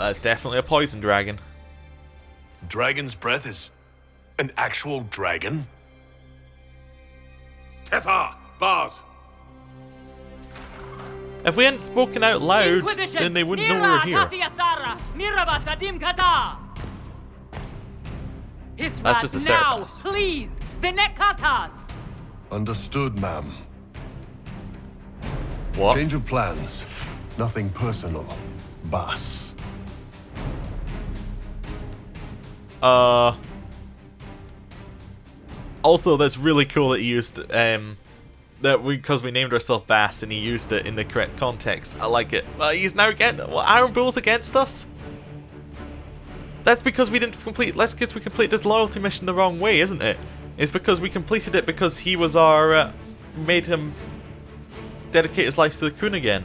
That's definitely a poison dragon. Dragon's breath is an actual dragon? Tetha! Bars! If we hadn't spoken out loud, then they wouldn't know we were here. That's just a Cerebras. Please, Venekatas. Understood, ma'am. What? Change of plans. Nothing personal. Boss. Also, that's really cool that he used because we named ourselves Bass and he used it in the correct context. I like it. He's now Iron Bull's against us. That's because we didn't complete. That's because we completed this loyalty mission the wrong way, isn't it? It's because we completed it because he was our made him dedicate his life to the Kun again.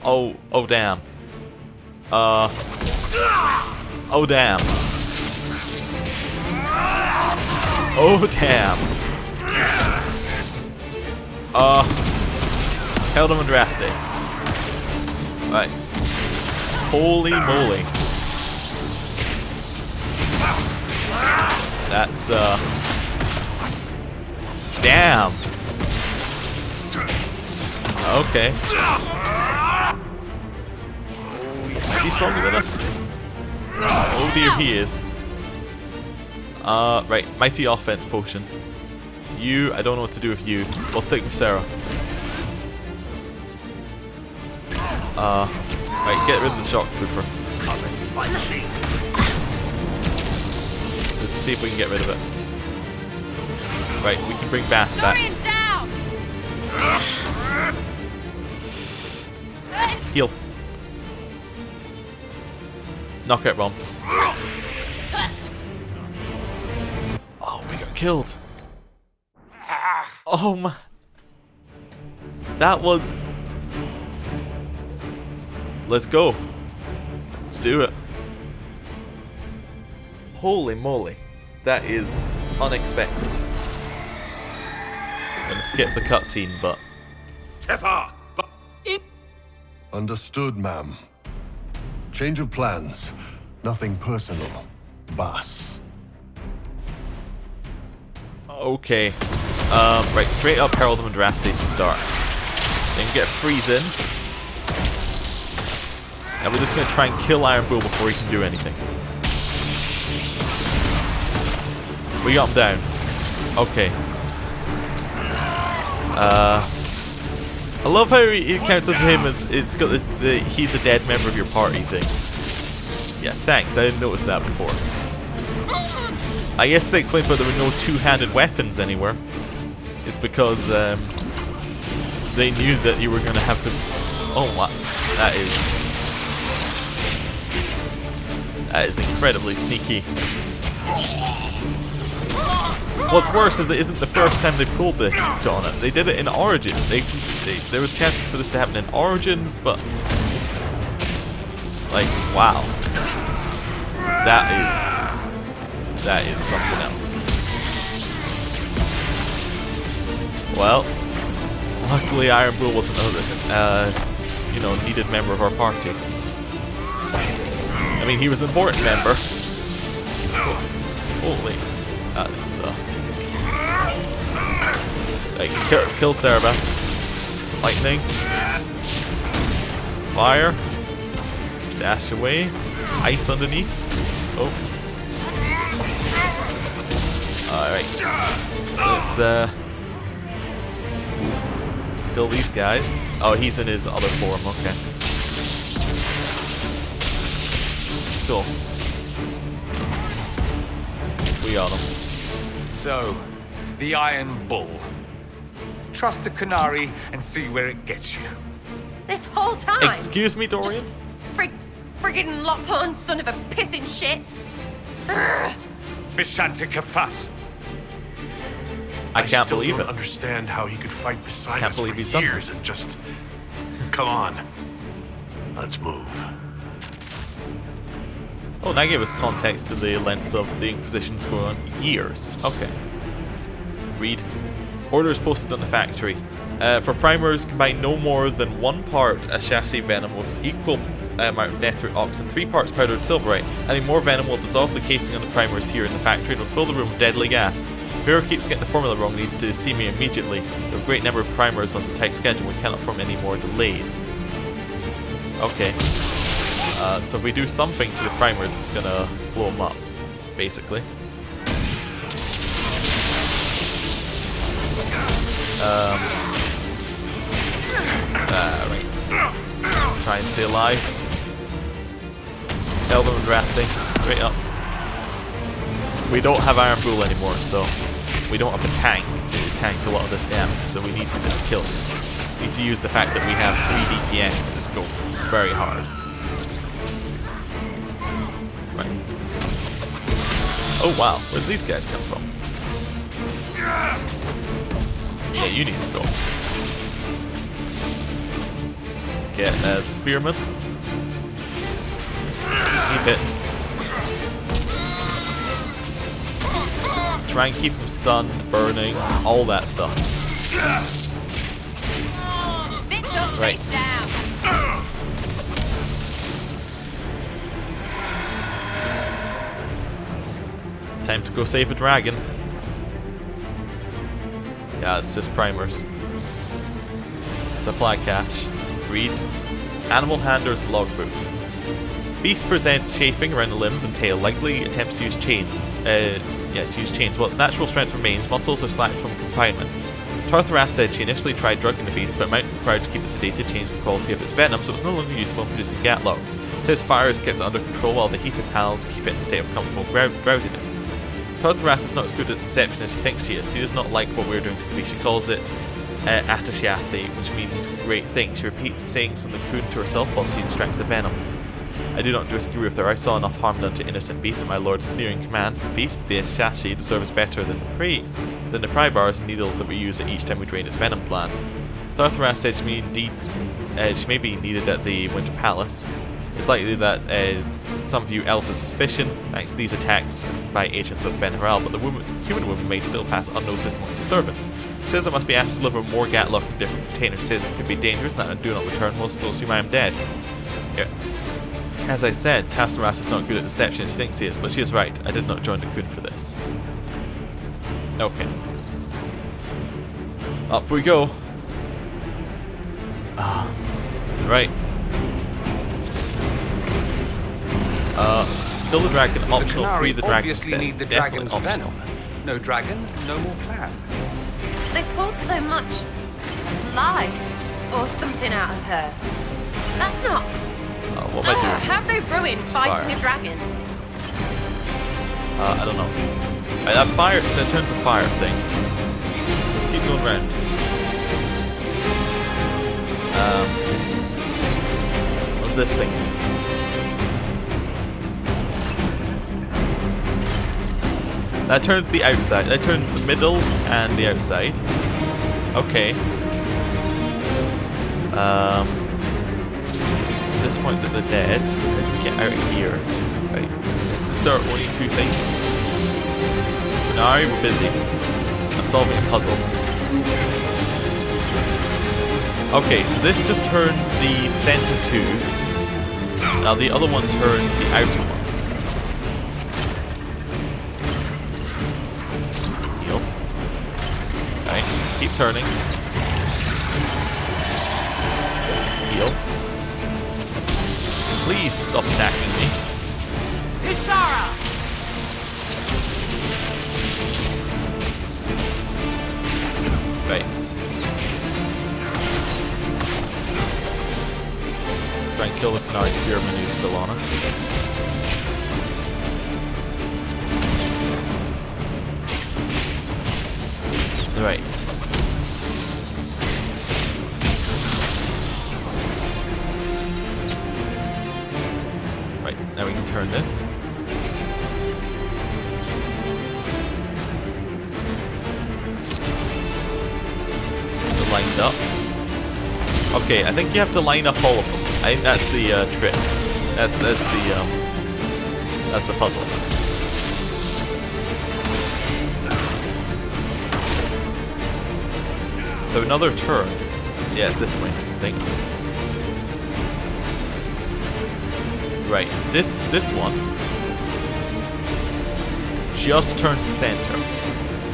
Oh damn. Oh damn. Oh damn. Held him and Draste. Right. Holy moly. That's damn. Okay. Is he stronger than us? Oh dear, he is. Right, mighty offense potion. You, I don't know what to do with you. We'll stick with Sarah. Right, get rid of the shock trooper. Let's see if we can get rid of it. Right, we can bring Bass back. Down. Heal. Knockout bomb. Oh, we got killed. Oh my. That was. Let's go. Let's do it. Holy moly. That is unexpected. I'm gonna skip the cutscene, but. Tetha! Understood, ma'am. Change of plans. Nothing personal. Boss. Okay. Right, straight up Herald of Andraste to start. Then get freeze in. And we're just gonna try and kill Iron Bull before he can do anything. We got him down. Okay. I love how it counts as him as it's got the he's a dead member of your party thing. Yeah, thanks. I didn't notice that before. I guess that explains why there were no two-handed weapons anywhere. It's because they knew that you were going to have to. Oh my! That is incredibly sneaky. What's worse is it isn't the first time they pulled this, John. They did it in Origin. There was chances for this to happen in Origins, but like, wow, that is something else. Well, luckily Iron Bull wasn't a needed member of our party. I mean, he was an important member. Holy, that is like kill Cerebras. Lightning. Fire. Dash away. Ice underneath. Oh. Alright. Let's kill these guys. Oh, he's in his other form, okay. Cool. We got him. So, the Iron Bull. Trust a Canary and see where it gets you. This whole time? Excuse me, Dorian? Friggin' Lockporn, son of a pissing shit. Bishante Kafas. I can't believe it. I don't understand how he could fight beside Can't us believe for he's done years this. and just... Come on. Let's move. Oh, that gave us context to the length of the Inquisition's going on. Years. Okay. Read. Orders posted on the factory. For primers, combine no more than 1 part chassis venom with equal amount of Deathroot Ox and 3 parts powdered silverite. Adding more venom will dissolve the casing on the primers here in the factory and will fill the room with deadly gas. Whoever keeps getting the formula wrong needs to see me immediately. We have a great number of primers on the tight schedule. We cannot afford any more delays. Okay. So if we do something to the primers, it's gonna blow them up, basically. Right. Try and stay alive. Tell them resting. Straight up. We don't have Iron Bull anymore, so we don't have a tank to tank a lot of this damage, so we need to just kill them. We need to use the fact that we have 3 DPS to just go very hard. Right. Oh wow, where did these guys come from? Yeah, you need to go. Get the spearman. Keep it. Just try and keep him stunned, burning, all that stuff. Right. Time to go save a dragon. Yeah, it's just primers. Supply cache. Read. Animal Handler's Logbook. Beast presents chafing around the limbs and tail, likely attempts to use chains. To use chains. While its natural strength remains, muscles are slacked from confinement. Tartharas said she initially tried drugging the beast, but amount required to keep it sedated changed the quality of its venom, so it's no longer useful in producing Gatlock. It says fire is kept under control while the heated panels keep it in a state of comfortable drowsiness. Tartharas is not as good at deception as she thinks she is. She does not like what we're doing to the beast. She calls it Atashiathi, which means great thing. She repeats sayings from the Kun to herself while she extracts the venom. I do not disagree with her. I saw enough harm done to innocent beasts, and my lord's sneering commands. The beast, the Ashashi, deserves better than the pry-bars and needles that we use at each time we drain its venom gland. Tartharas said she may be needed at the Winter Palace. It's likely that some view elves of suspicion thanks to these attacks by agents of Ven-Haral, but the human woman may still pass unnoticed amongst the servants. Says I must be asked to deliver more Gatlock in different containers. Says it could be dangerous and that I do not return will still assume I am dead. Yeah. As I said, Tartharas is not good at deception as she thinks he is, but she is right. I did not join the Kun for this. Okay. Up we go. Right. Kill the dragon, optional. Free the dragon. Obviously need the dragon's venom. No dragon, no more plan. They pulled so much life or something out of her. That's not. What am I doing? How'd they ruin fighting a dragon? I don't know. Right, that turns a fire thing. Let's keep going round. What's this thing? That turns the outside. That turns the middle and the outside. Okay. At this point that they're dead, then we get out of here. Right. Is this our only 2 things? Now we're busy. I'm solving a puzzle. Okay, so this just turns the center 2. Now the other one turns the outer ones. Heal. Right, keep turning. Heal. Please stop attacking me. Ishara! Right. Try and kill the Canary Spearman who's still on us. Right. Right, now we can turn this. They're lined up. Okay, I think you have to line up all of them. I think that's the trick. That's the puzzle. So another turn. Yeah, it's this way, I think. Right, this one just turns to center.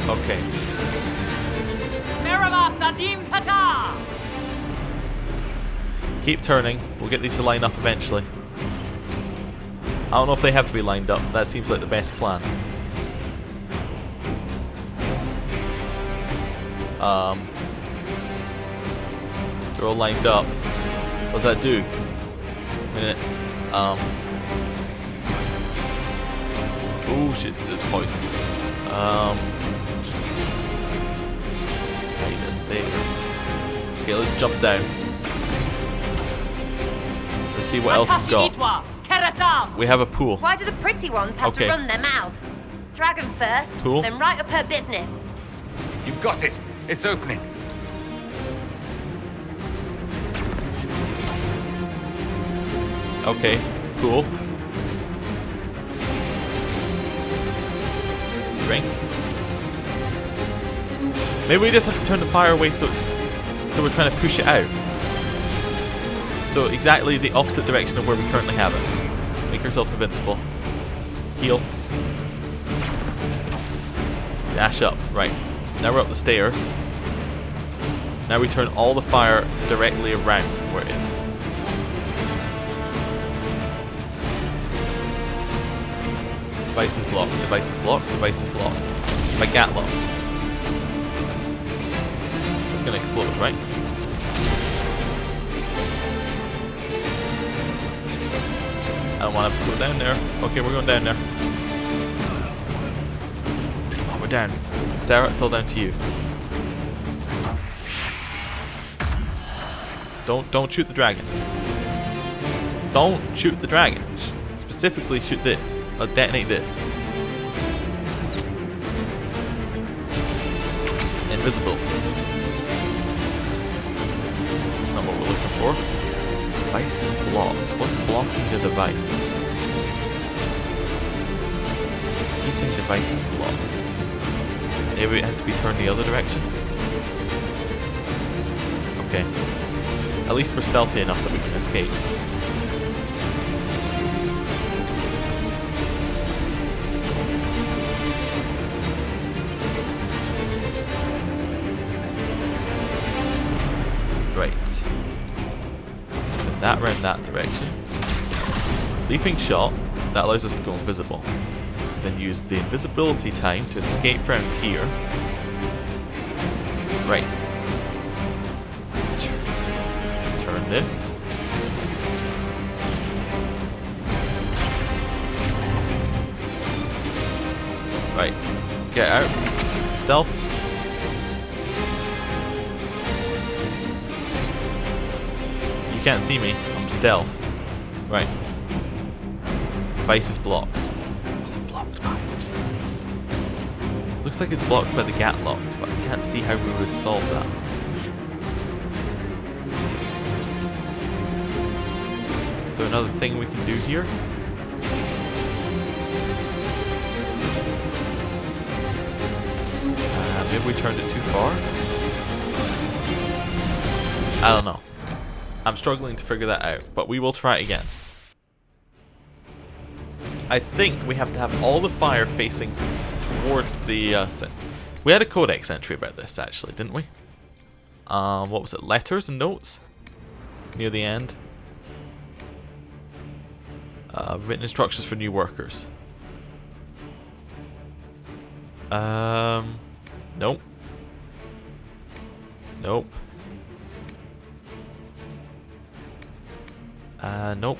Okay. Merhaba Sadim Kata! Keep turning. We'll get these to line up eventually. I don't know if they have to be lined up. That seems like the best plan. They're all lined up. What does that do? A minute. Oh shit, it's poisoned. Right in there. Okay, let's jump down. Let's see what else we've got. We have a pool. Why do the pretty ones have to run their mouths? Dragon first, Tool. then right up her business. You've got it. It's opening. Okay, cool. Drink. Maybe we just have to turn the fire away so we're trying to push it out. So exactly the opposite direction of where we currently have it. Make ourselves invincible. Heal. Dash up. Right. Now we're up the stairs. Now we turn all the fire directly around from where it is. Device is blocked. Device is blocked. Device is blocked. My gatlock. It's gonna explode, right? I don't want him to go down there. Okay, we're going down there. Oh, we're down. Sarah, it's all down to you. Don't shoot the dragon. Don't shoot the dragon. Specifically shoot this. Detonate this. Invisibility. That's not what we're looking for. Device is blocked. What's blocking the device? He's saying device is blocked. Maybe it has to be turned the other direction? Okay. At least we're stealthy enough that we can escape. Right. Put that round that direction. Leaping shot. That allows us to go invisible. Then use the invisibility time to escape round here. Right. Turn this. Right. Get out. Stealth. You can't see me. I'm stealthed. Right. Device is blocked. What's it blocked by? Looks like it's blocked by the gatlock, but I can't see how we would solve that. Is there another thing we can do here? Maybe we turned it too far? I don't know. I'm struggling to figure that out, but we will try it again. I think we have to have all the fire facing towards the... we had a Codex entry about this, actually, didn't we? What was it? Letters and notes? Near the end. Written instructions for new workers. Nope. Nope. Nope.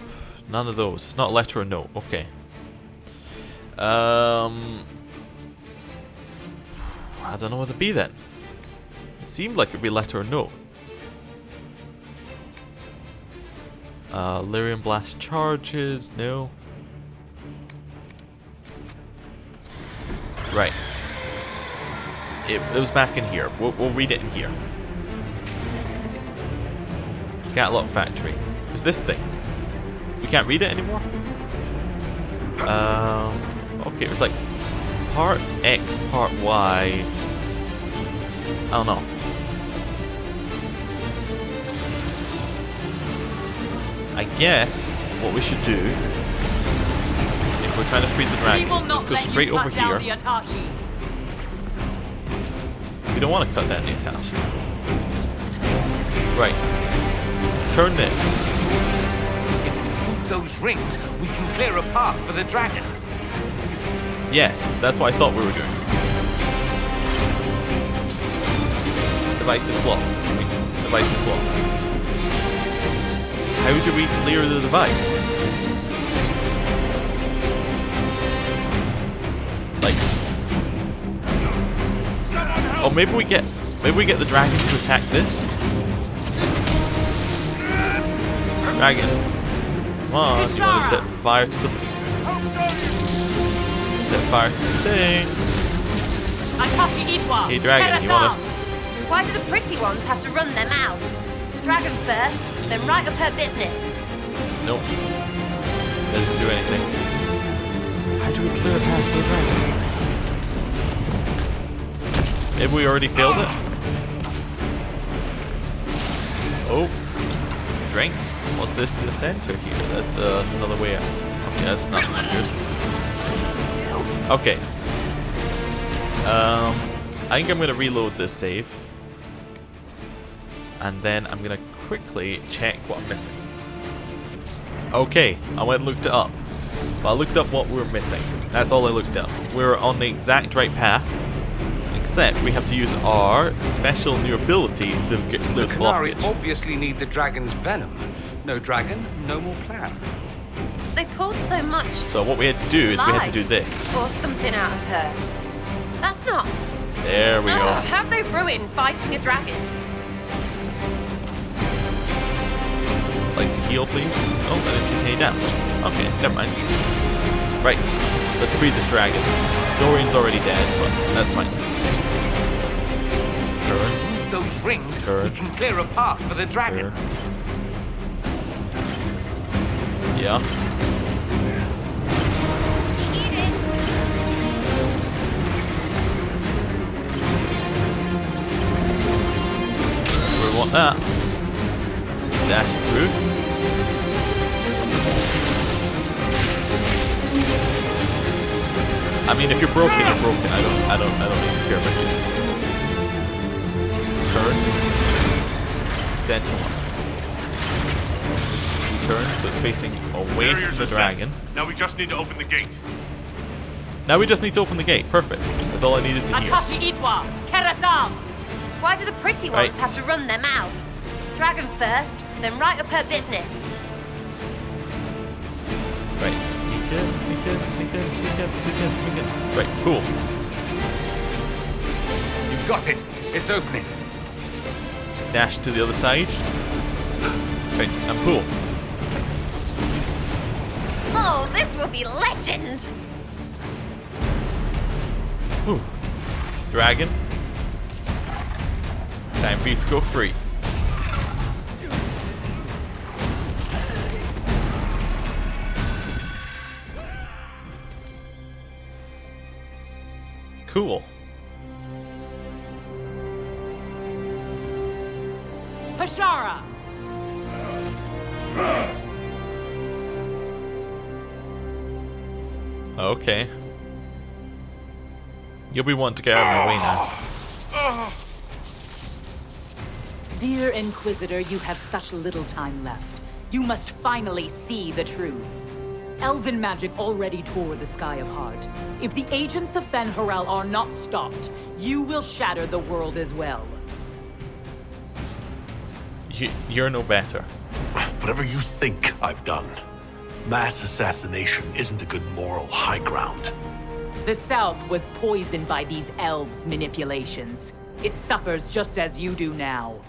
None of those. It's not a letter or note. Okay. I don't know what it'd be then. It seemed like it'd be letter or note. Lyrium blast charges. No. Right. It was back in here. We'll read it in here. Gatlock factory. What's this thing? We can't read it anymore? Okay, it was like part X, part Y. I don't know. I guess what we should do, if we're trying to free the We dragon, will let's not go let straight you over cut down here. the Atashi. We don't want to cut down the Atashi. Right. Turn this. If we move those rings, we can clear a path for the dragon. Yes, that's what I thought we were doing. Device is blocked. Device is blocked. How do we clear the device? Like, oh, maybe we get the dragon to attack this. Dragon, come on! You want to set fire to the thing? Atashi Itwa. Hey, dragon, you wanna? Why do the pretty ones have to run their mouths? Dragon first, then right up her business. Nope. Doesn't do anything. How do we clear a path for the dragon? Maybe we already failed it? Oh. Drink. What's this in the center here? That's another way out. Okay, that's not good. Okay. I think I'm going to reload this save. And then I'm going to quickly check what I'm missing. Okay, I went and looked it up. Well, I looked up what we were missing. That's all I looked up. We're on the exact right path. Except we have to use our special new ability to clear the Canary blockage. obviously need the dragon's venom. No dragon, no more plan. They pulled so much So what we had to do is we had to do this. or something out of her. That's not... There we go. Have they ruined fighting a dragon? Like to heal, please? Oh, I didn't take any damage. Okay, never mind. Right, let's free this dragon. Dorian's already dead, but that's fine. Turn. Move those rings, Turn. we can clear a path for the dragon. Turn. Yeah. Eat it. We want that. Dash through. I mean, if you're broken, you're broken. I don't need to care about you. Turn. Sentinel. Turn, so it's facing away Barriers from the are set. dragon. Now we just need to open the gate. Now we just need to open the gate. Perfect. That's all I needed to hear. Atashi Itwa. Kerasam. Why do the pretty ones Right. have to run their mouths? Dragon first, then right up her business. Right, sneak in, sneak in, sneak in, sneak in, sneak in, sneak in. Right, cool. You've got it. It's opening. Dash to the other side. Right, and pull. Oh, this will be legend! Ooh. Dragon. Time for you to go free. Cool. Pashara. Okay. You'll be wanting to get out of my way now. Dear Inquisitor, you have such little time left. You must finally see the truth. Elven magic already tore the sky apart. If the agents of Fen'Harel are not stopped, you will shatter the world as well. You're no better. Whatever you think I've done, mass assassination isn't a good moral high ground. The South was poisoned by these elves' manipulations. It suffers just as you do now.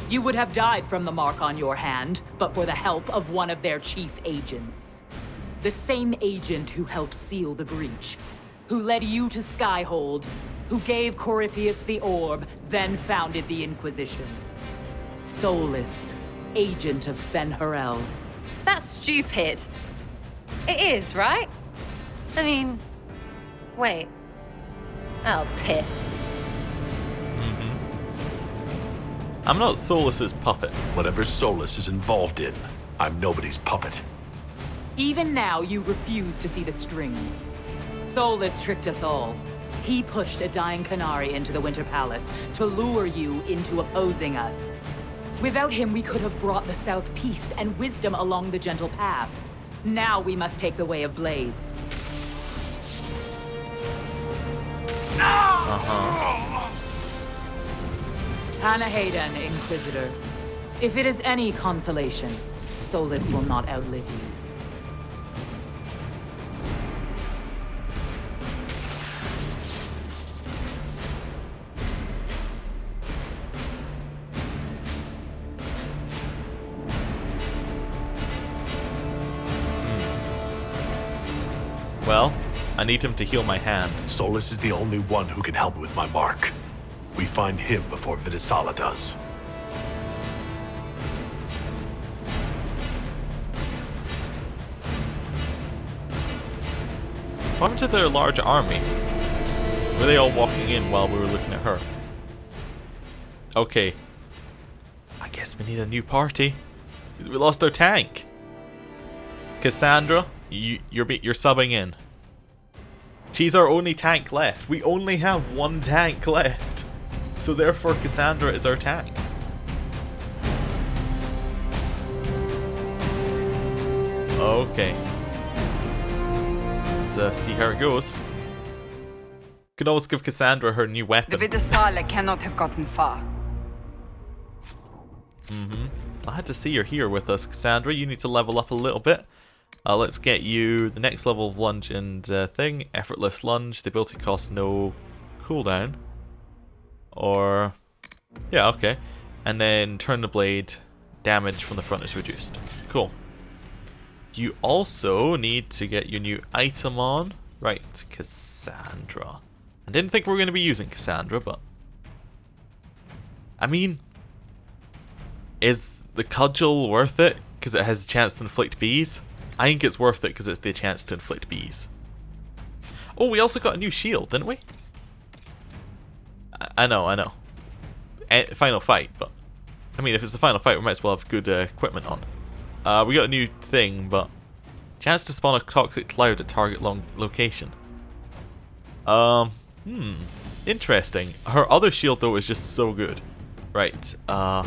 You would have died from the mark on your hand, but for the help of one of their chief agents. The same agent who helped seal the breach, who led you to Skyhold, who gave Corypheus the orb, then founded the Inquisition. Soulless, agent of Fen'Harel. That's stupid. It is, right? I mean... Wait. Oh, piss. I'm not Solus's puppet. Whatever Solus is involved in, I'm nobody's puppet. Even now, you refuse to see the strings. Solus tricked us all. He pushed a dying Qunari into the Winter Palace to lure you into opposing us. Without him, we could have brought the South peace and wisdom along the gentle path. Now we must take the way of blades. Panahedon, Inquisitor. If it is any consolation, Solus will not outlive you. Well, I need him to heal my hand. Solus is the only one who can help with my mark. We find him before Vidisala does. What happened to their large army? Were they all walking in while we were looking at her? Okay. I guess we need a new party. We lost our tank. Cassandra, you're subbing in. She's our only tank left. We only have one tank left. So therefore Cassandra is our tank. Okay. Let's see how it goes. Could always give Cassandra her new weapon. The Vidisala cannot have gotten far. I had to see you're here with us, Cassandra. You need to level up a little bit. Let's get you the next level of lunge and thing. Effortless lunge. The ability costs no cooldown. Or... yeah, okay. And then turn the blade. Damage from the front is reduced. Cool. You also need to get your new item on. Right, Cassandra. I didn't think we were going to be using Cassandra, but... I mean... is the cudgel worth it? Because it has a chance to inflict bees? I think it's worth it because it's the chance to inflict bees. Oh, we also got a new shield, didn't we? I know. Final fight, but... I mean, if it's the final fight, we might as well have good equipment on. We got a new thing, but... chance to spawn a toxic cloud at target location. Interesting. Her other shield, though, is just so good. Right, I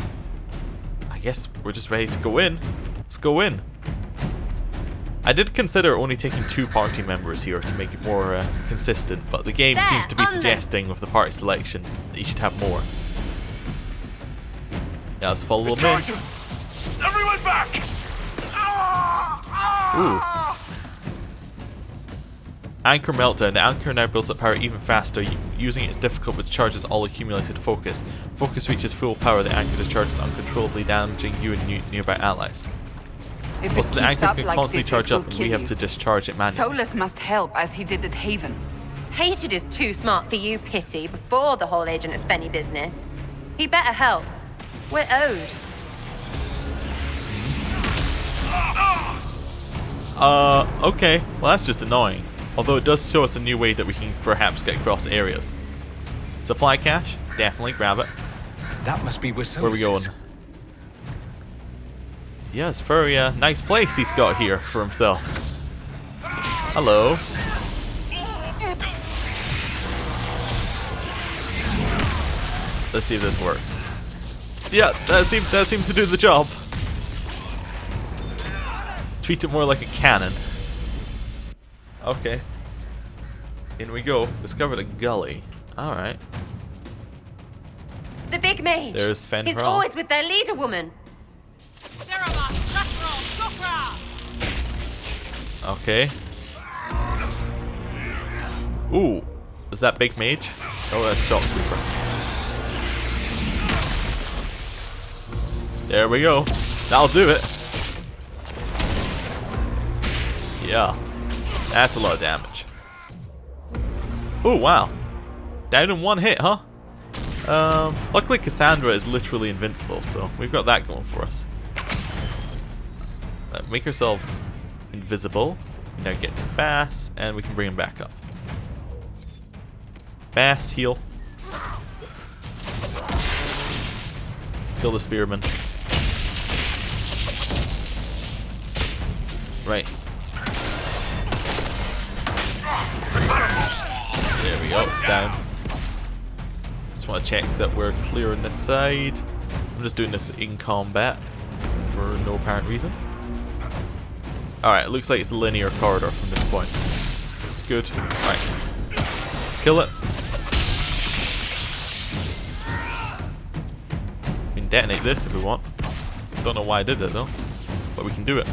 guess we're just ready to go in. Let's go in. I did consider only taking 2 party members here to make it more consistent, but the game seems to be suggesting with the party selection that you should have more. Yeah, let's follow them in. Everyone back! Ooh. Anchor meltdown. The anchor now builds up power even faster. Using it is difficult, but charges all accumulated focus. Focus reaches full power. The anchor discharges uncontrollably, damaging you and nearby allies. Also, the anchor can constantly charge up, and we have to discharge it manually. Solus must help as he did at Haven. Hated is too smart for you, Pity, before the whole Agent of Fenny business. He better help. We're owed. Okay. Well, that's just annoying. Although it does show us a new way that we can perhaps get across areas. Supply cache? Definitely, grab it. That must be where Solus Where are we going? is. Yeah, it's a very nice place he's got here for himself. Hello. Let's see if this works. Yeah, that seems to do the job. Treat it more like a cannon. Okay. In we go. Discovered a gully. Alright. The big mage. There's Fenrir. He's always with their leader woman. Okay. Ooh. Is that big mage? Oh, that's Shock Trooper. There we go. That'll do it. Yeah. That's a lot of damage. Oh, wow. Down in 1 hit, huh? Luckily Cassandra is literally invincible, so we've got that going for us. Make ourselves invisible. Now get to Bass, and we can bring him back up. Bass, heal. Kill the spearman. Right. There we go, it's down. Just want to check that we're clear on this side. I'm just doing this in combat for no apparent reason. Alright, it looks like it's a linear corridor from this point. It's good. Alright. Kill it. We can detonate this if we want. Don't know why I did it though, but we can do it.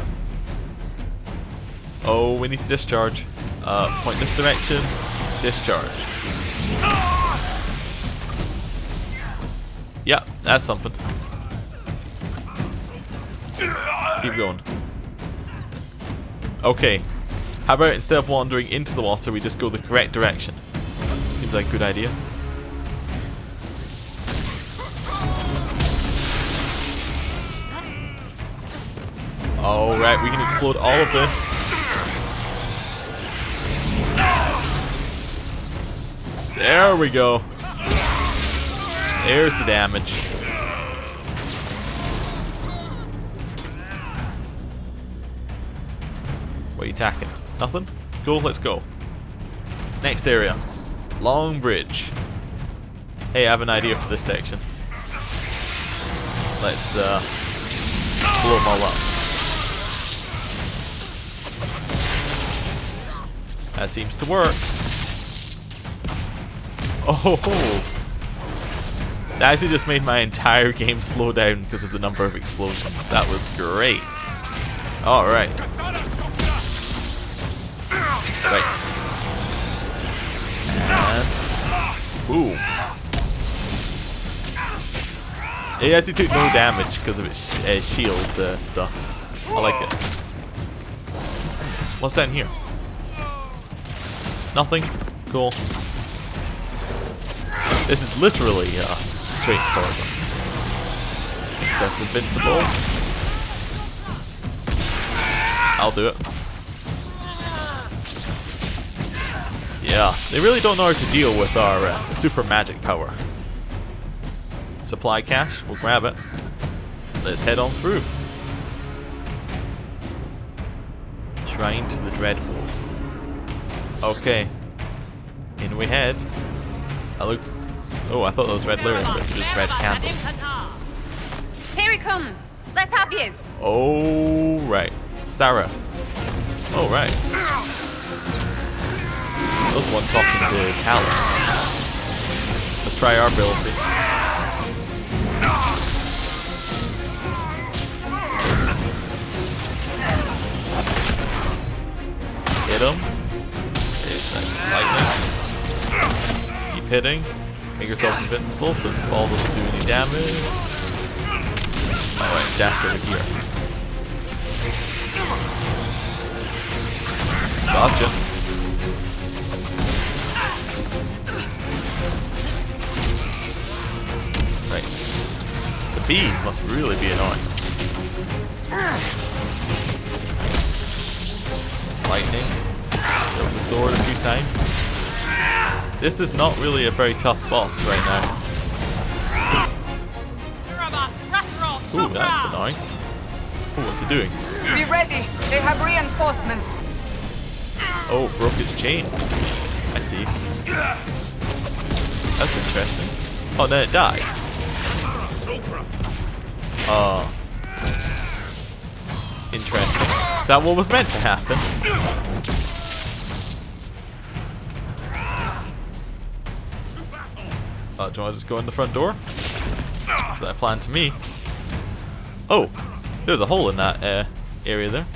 Oh, we need to discharge. Point this direction. Discharge. Yeah, that's something. Keep going. Okay. How about instead of wandering into the water, we just go the correct direction? Seems like a good idea. Alright, we can explode all of this. There we go. There's the damage. What are you attacking? Nothing? Cool, let's go. Next area. Long bridge. Hey, I have an idea for this section. Let's blow them all up. That seems to work. Oh, that actually just made my entire game slow down because of the number of explosions. That was great. Alright. Right. And boom. It actually took no damage because of its shield stuff. I like it. What's down here? Nothing? Cool. This is literally straight corridor. Access invincible. I'll do it. Yeah, they really don't know how to deal with our super magic power. Supply cache, we'll grab it. Let's head on through. Shrine to the Dread Wolf. Okay. In we head. That looks... Oh, I thought those red lyrium, but it's just red candles. Here he comes. Let's have you. Oh, right. Sarah. Oh, right. That was one talking to Talon. Let's try our ability. Hit him. Lightning. Keep hitting. Make yourselves invincible so its fall doesn't do any damage. Alright, dashed over here. Gotcha. Right. The bees must really be annoying. Lightning. Throw the sword a few times. This is not really a very tough boss right now. Ooh, that's annoying. Ooh, what's it doing? Be ready. They have reinforcements. Oh, broke its chains. I see. That's interesting. Oh, then it died. Interesting. Is that what was meant to happen? Oh, do you want to just go in the front door? Is that a plan to me? Oh, there's a hole in that area there.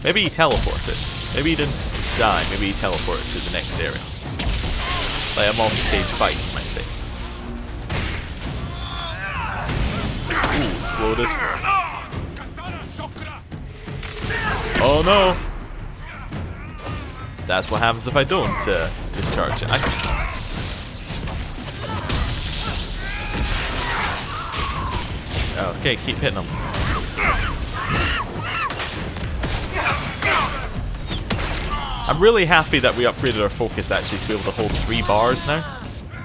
Maybe he teleported. Maybe he didn't die. Maybe he teleported to the next area. Like a multi-stage fight, you might say. Ooh, exploded. Oh no! That's what happens if I don't discharge it. Okay, keep hitting them. I'm really happy that we upgraded our focus actually to be able to hold 3 bars now.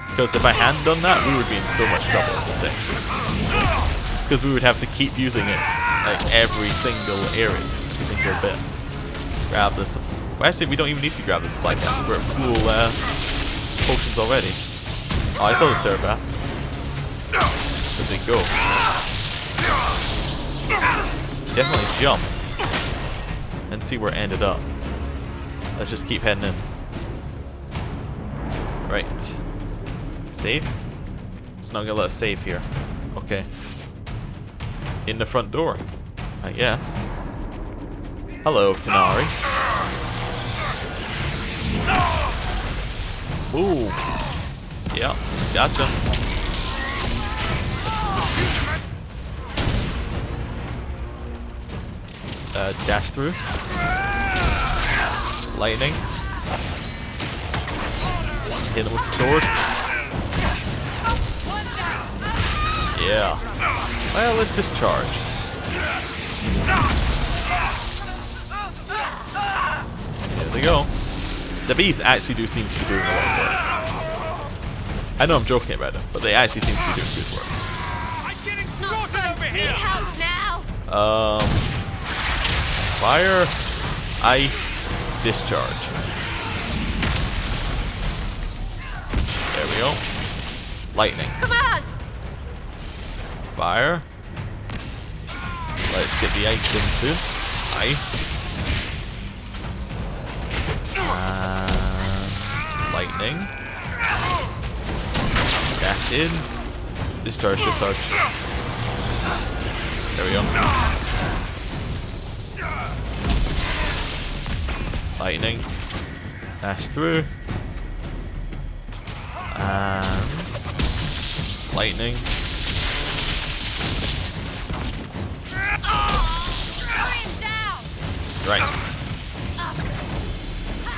Because if I hadn't done that, we would be in so much trouble in this section. Because we would have to keep using it like every single area. Every for a bit. Grab this. Well, actually, we don't even need to grab the supply camp. We're at full potions already. Oh, I saw the Cerebrats. Where'd they go? Definitely jumped. And see where it ended up. Let's just keep heading in. Right. Save? It's not gonna let us save here. Okay. In the front door, I guess. Hello, Canary. Ooh. Yeah, gotcha. Dash through. Lightning. Hit him with the sword. Yeah. Well, let's discharge. There they go. The bees actually do seem to be doing a lot of work. I know I'm joking about it, but they actually seem to be doing good work. I'm getting slaughtered over here. Need help now. Fire, ice, discharge. There we go. Lightning. Come on. Fire. Let's get the ice in soon. Ice. And lightning. Dash in. Discharge, discharge. There we go. Lightning. Dash through. And lightning. Right.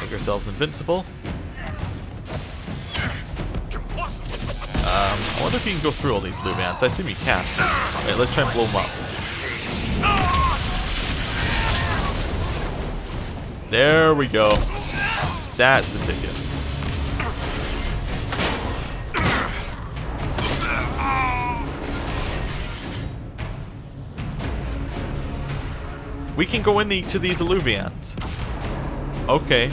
Make ourselves invincible. I wonder if you can go through all these Luvians. I assume you can. Alright, let's try and blow them up. There we go. That's the ticket. We can go into each of these Alluvians. Okay.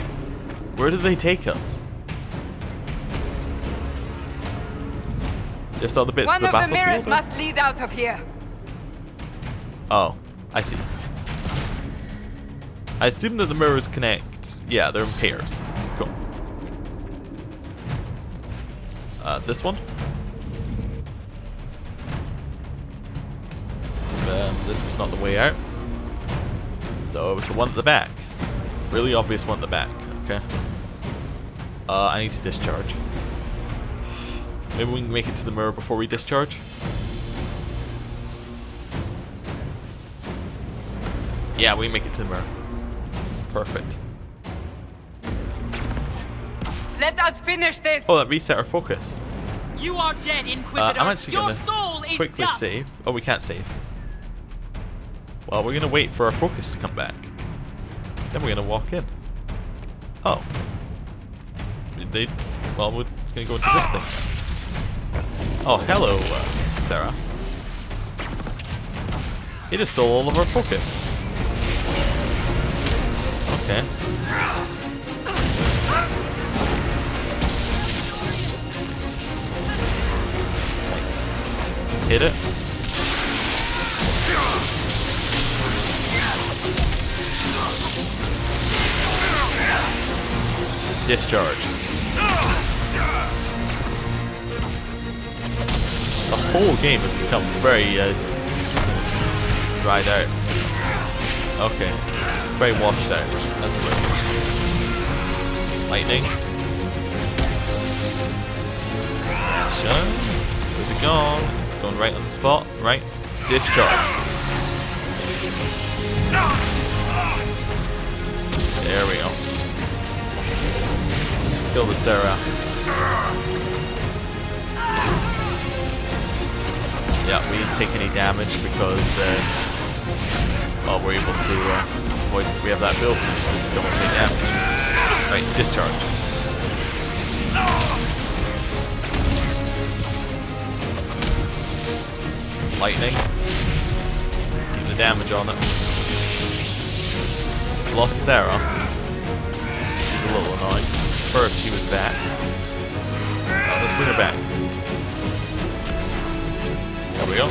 Where do they take us? Just all the bits One of the of the battlefield? mirrors must lead out of here. Oh, I see. I assume that the mirrors connect. Yeah, they're in pairs. Cool. This one? This was not the way out. So it was the one at the back. Really obvious one at the back. Okay. I need to discharge. Maybe we can make it to the mirror before we discharge. Yeah, we make it to the mirror. Perfect. Let us finish this. Oh, that reset our focus. You are dead, Inquisitor. I'm actually Your gonna soul is quickly dust. save. Oh, we can't save. Well, we're gonna wait for our focus to come back. Then we're gonna walk in. Oh. Well, we're just gonna go into this thing. Oh, hello, Sarah. He just stole all of our focus. Okay. Right. Hit it. Discharge. The whole game has become very dried out. Okay. Very washed out. That's the word. Lightning. Action. Where's it gone? It's gone right on the spot. Right. Discharge. There we go. Kill the Sarah. Yeah, we didn't take any damage because well, we're able to avoid it. We have that ability to just don't take damage. Right, discharge. Lightning. Keep the damage on it. Lost Sarah. She's a little annoying. First, she was back. Let's bring her back. There we go.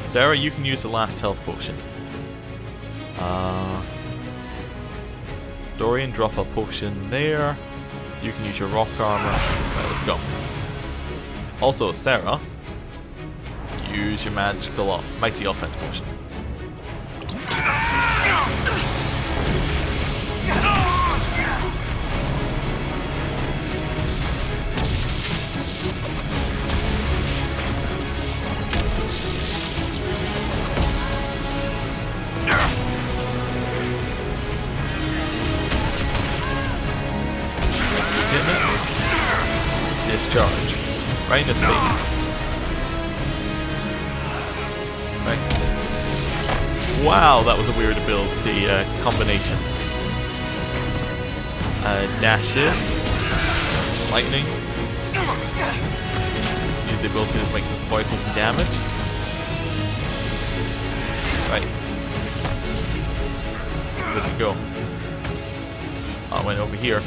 Sarah, you can use the last health potion. Dorian, drop a potion there. You can use your rock armor. Right, let's go. Also, Sarah, use your magical mighty offense potion. Discharge. Right in his face. Right. Wow, that was a weird ability combination. Dash in. Lightning. Use the ability that makes us avoid taking damage. Right. Where'd you go? Oh, I went over here.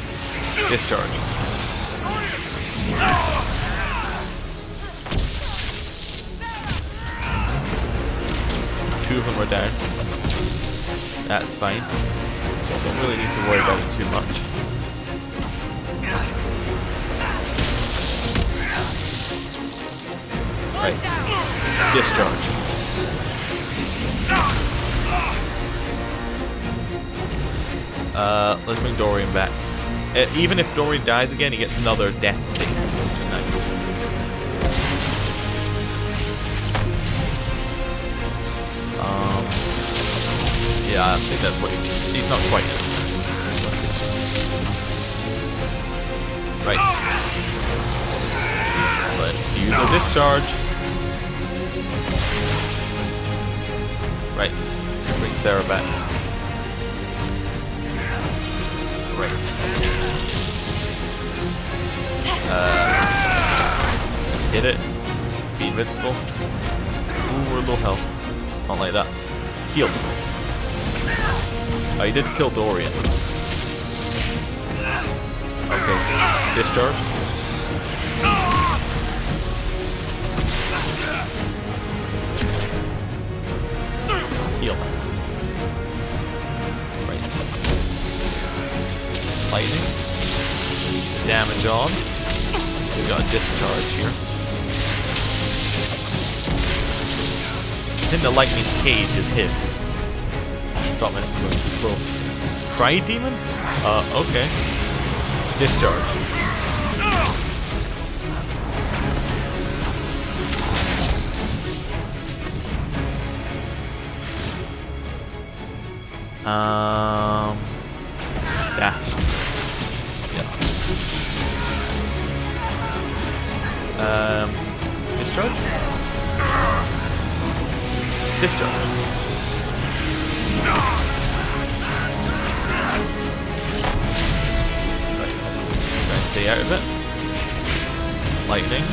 Discharge. Two of them are down. That's fine. Don't really need to worry about it too much. Right. Discharge. Let's bring Dorian back. Even if Dorian dies again, he gets another death state, which is nice. Yeah, I think that's what he's not quite yet. Right. Let's use a discharge. Right. Bring Sarah back. Right. Hit it. Be invincible. Ooh, we're low health. Not like that. Heal. Oh, he did kill Dorian. Okay. Discharge. Heal. Right. Lightning. Damage on. We got a discharge here. I think the lightning cage is hit. Stop messing with too close. Pride demon? Okay. Discharge. Dash. Yeah. Discharge? Discharge. Right. Try and stay out of it. Lightning.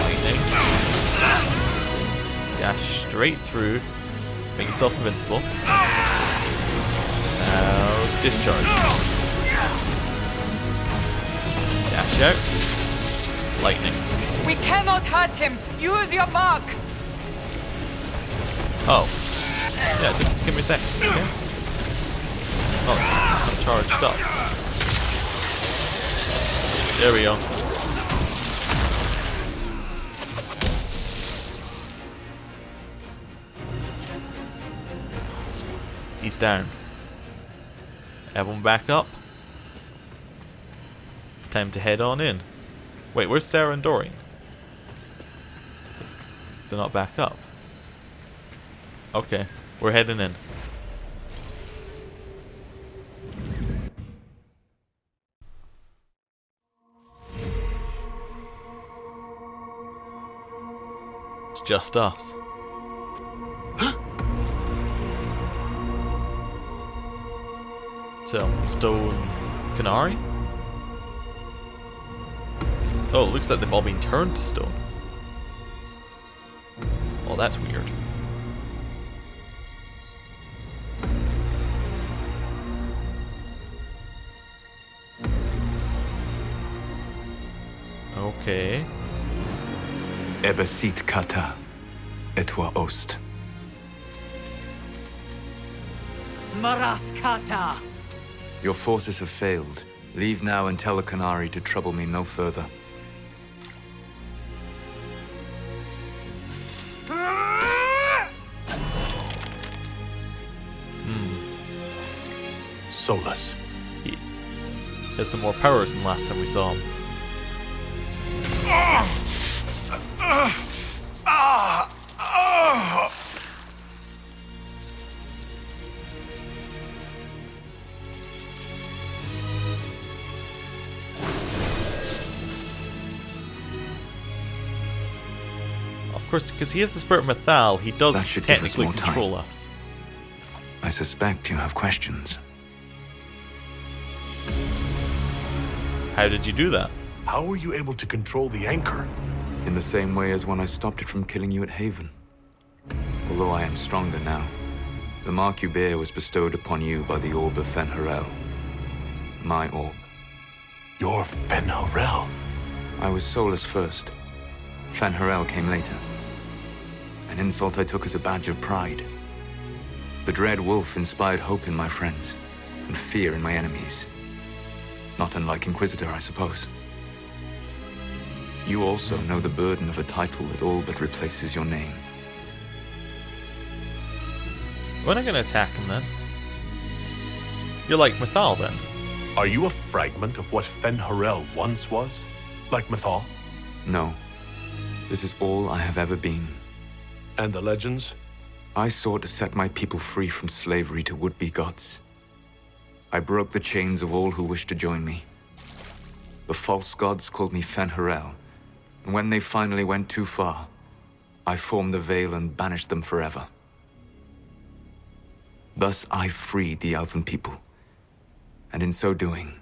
Lightning. Dash straight through. Make yourself invincible. Now discharge. Dash out. Lightning. We cannot hurt him. Use your mark. Oh. Yeah, just give me a sec. Okay. It's not charged up. There we go. He's down. Everyone back up. It's time to head on in. Wait, where's Sarah and Dorian? They're not back up. Okay, we're heading in. It's just us. Stone Canary? Oh, it looks like they've all been turned to stone. Oh, that's weird. Okay. Ebesit kata, etwa ost. Maraskata! Your forces have failed. Leave now and tell the Canary to trouble me no further. Solus. He has some more powers than last time we saw him. Of course, because he is the Spirit of Mythal, he does That should give us technically more time. control us. I suspect you have questions. How did you do that? How were you able to control the anchor? In the same way as when I stopped it from killing you at Haven. Although I am stronger now. The mark you bear was bestowed upon you by the Orb of Fen'Harel. My orb. You're Fen'Harel. I was Solus first. Fen'Harel came later. An insult I took as a badge of pride. The Dread Wolf inspired hope in my friends, and fear in my enemies. Not unlike Inquisitor, I suppose. You also know the burden of a title that all but replaces your name. We're not going to attack him then. You're like Mythal then. Are you a fragment of what Fen'Harel once was? Like Mythal? No. This is all I have ever been. And the legends? I sought to set my people free from slavery to would-be gods. I broke the chains of all who wished to join me. The false gods called me Fen'Harel, and when they finally went too far, I formed the Veil and banished them forever. Thus I freed the Elven people, and in so doing,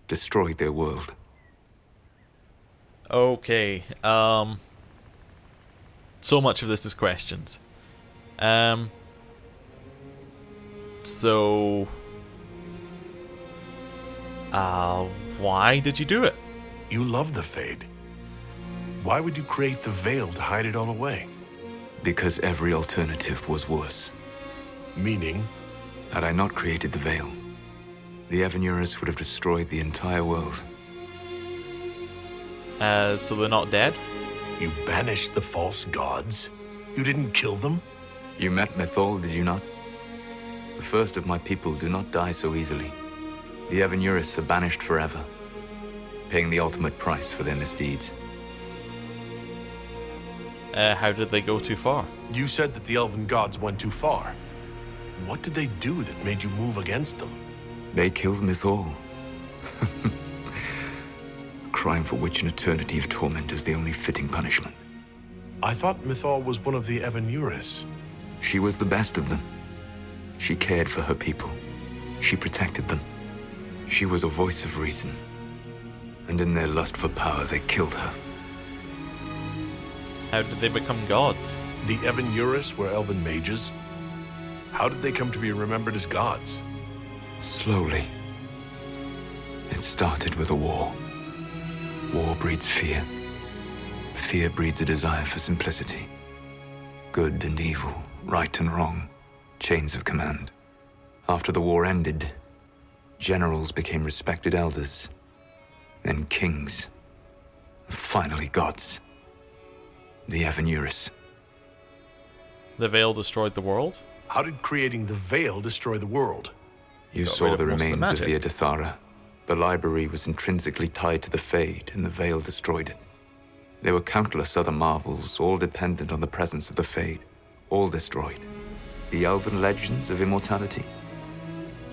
destroyed their world. Okay, so much of this is questions. Why did you do it? You love the Fade. Why would you create the Veil to hide it all away? Because every alternative was worse. Meaning? Had I not created the Veil, the Evanurus would have destroyed the entire world. So they're not dead? You banished the false gods? You didn't kill them? You met Mythal, did you not? The first of my people do not die so easily. The Evanurus are banished forever, paying the ultimate price for their misdeeds. How did they go too far? You said that the Elven gods went too far. What did they do that made you move against them? They killed Mythal. A crime for which an eternity of torment is the only fitting punishment. I thought Mythal was one of the Evanurus. She was the best of them. She cared for her people. She protected them. She was a voice of reason. And in their lust for power, they killed her. How did they become gods? The Evanurus were Elven mages. How did they come to be remembered as gods? Slowly. It started with a war. War breeds fear. Fear breeds a desire for simplicity. Good and evil, right and wrong, chains of command. After the war ended, generals became respected elders, then kings, and finally gods. The Evanurus. The Veil destroyed the world? How did creating the Veil destroy the world? You Got saw rid of the most of the remains of magic. Viadathara. The library was intrinsically tied to the Fade, and the Veil destroyed it. There were countless other marvels, all dependent on the presence of the Fade, all destroyed. The elven legends of immortality,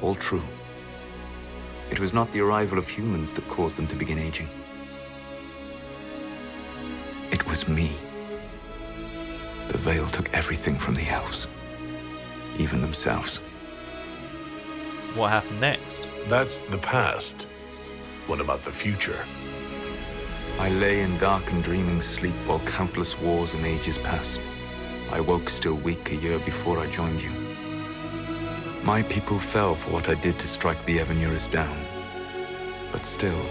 all true. It was not the arrival of humans that caused them to begin aging. It was me. The Veil took everything from the elves, even themselves. What happened next? That's the past. What about the future? I lay in dark and dreaming sleep while countless wars and ages passed. I woke still weak a year before I joined you. My people fell for what I did to strike the Evanurus down. But still,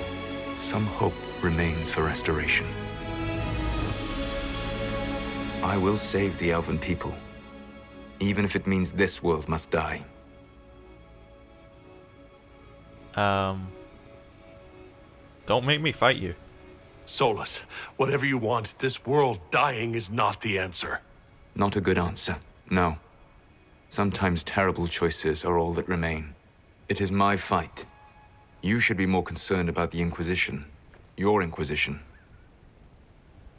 some hope remains for restoration. I will save the elven people, even if it means this world must die. Don't make me fight you. Solus, whatever you want, this world dying is not the answer. Not a good answer, no. Sometimes terrible choices are all that remain. It is my fight. You should be more concerned about the Inquisition. Your Inquisition.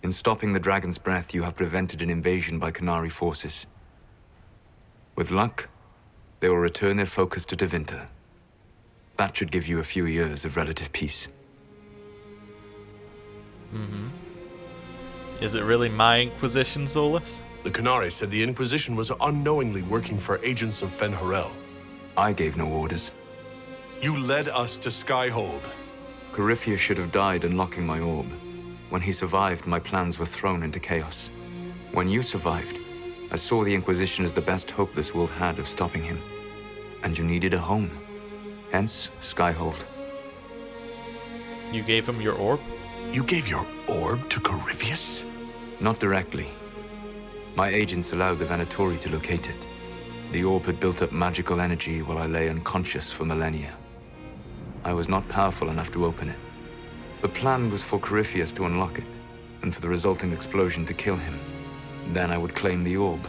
In stopping the Dragon's Breath, you have prevented an invasion by Qunari forces. With luck, they will return their focus to Tevinter. That should give you a few years of relative peace. Is it really my Inquisition, Solus? The Qunari said the Inquisition was unknowingly working for agents of Fen'Harel. I gave no orders. You led us to Skyhold. Corypheus should have died unlocking my orb. When he survived, my plans were thrown into chaos. When you survived, I saw the Inquisition as the best hope this world had of stopping him. And you needed a home. Hence, Skyhold. You gave him your orb? You gave your orb to Corypheus? Not directly. My agents allowed the Venatori to locate it. The orb had built up magical energy while I lay unconscious for millennia. I was not powerful enough to open it. The plan was for Corypheus to unlock it, and for the resulting explosion to kill him. Then I would claim the orb.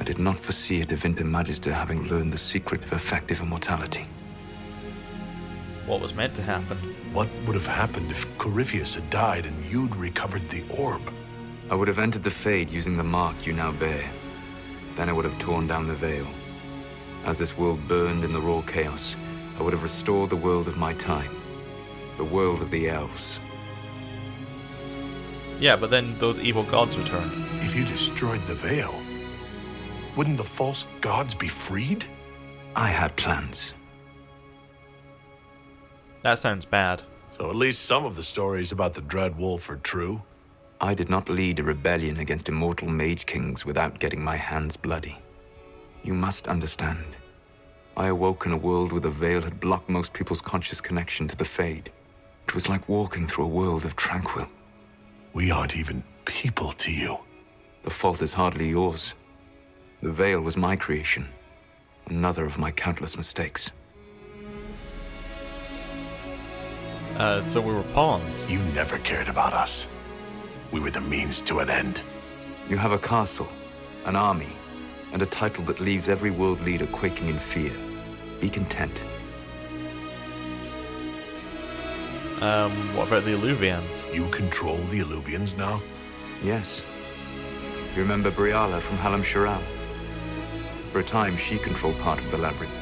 I did not foresee a Tevinter Magister having learned the secret of effective immortality. What was meant to happen? What would have happened if Corypheus had died and you'd recovered the orb? I would have entered the Fade using the mark you now bear. Then I would have torn down the veil. As this world burned in the raw chaos, I would have restored the world of my time. The world of the elves. Yeah, but then those evil gods returned. If you destroyed the veil, wouldn't the false gods be freed? I had plans. That sounds bad. So at least some of the stories about the Dread Wolf are true. I did not lead a rebellion against immortal mage kings without getting my hands bloody. You must understand. I awoke in a world where the veil had blocked most people's conscious connection to the Fade. It was like walking through a world of tranquil. We aren't even people to you. The fault is hardly yours. The veil was my creation. Another of my countless mistakes. So we were pawns. You never cared about us. We were the means to an end. You have a castle, an army, and a title that leaves every world leader quaking in fear. Be content. What about the Illuvians? You control the Illuvians now? Yes. You remember Briala from Halam Shiral? For a time, she controlled part of the labyrinth.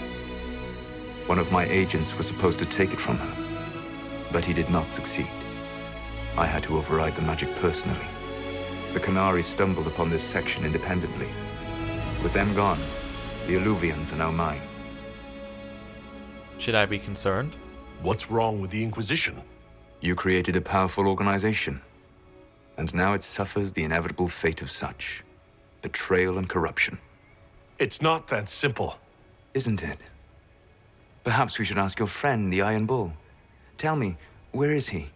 One of my agents was supposed to take it from her, but he did not succeed. I had to override the magic personally. The Qunari stumbled upon this section independently. With them gone, the Illuvians are now mine. Should I be concerned? What's wrong with the Inquisition? You created a powerful organization, and now it suffers the inevitable fate of such. Betrayal and corruption. It's not that simple. Isn't it? Perhaps we should ask your friend, the Iron Bull. Tell me, where is he?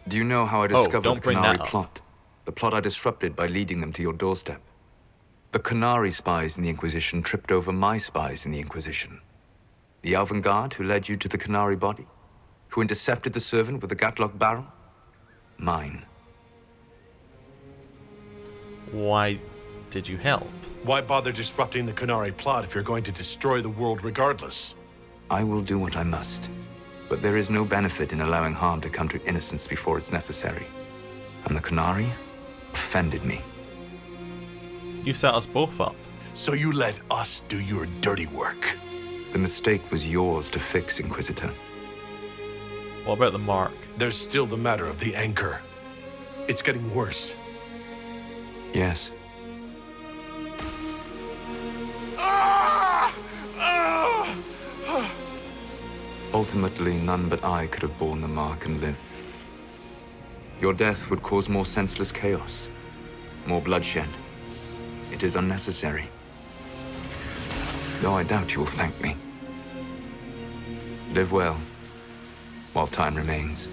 Do you know how I discovered don't the bring Qunari that up. plot? The plot I disrupted by leading them to your doorstep. The Qunari spies in the Inquisition tripped over my spies in the Inquisition. The Elven Guard who led you to the Qunari body? Who intercepted the servant with the Gatlock barrel? Mine. Why did you help? Why bother disrupting the Qunari plot if you're going to destroy the world regardless? I will do what I must. But there is no benefit in allowing harm to come to innocence before it's necessary. And the Qunari offended me. You set us both up. So you let us do your dirty work. The mistake was yours to fix, Inquisitor. What about the mark? There's still the matter of the anchor. It's getting worse. Yes. Ultimately, none but I could have borne the mark and lived. Your death would cause more senseless chaos, more bloodshed. It is unnecessary. Though I doubt you will thank me. Live well, while time remains.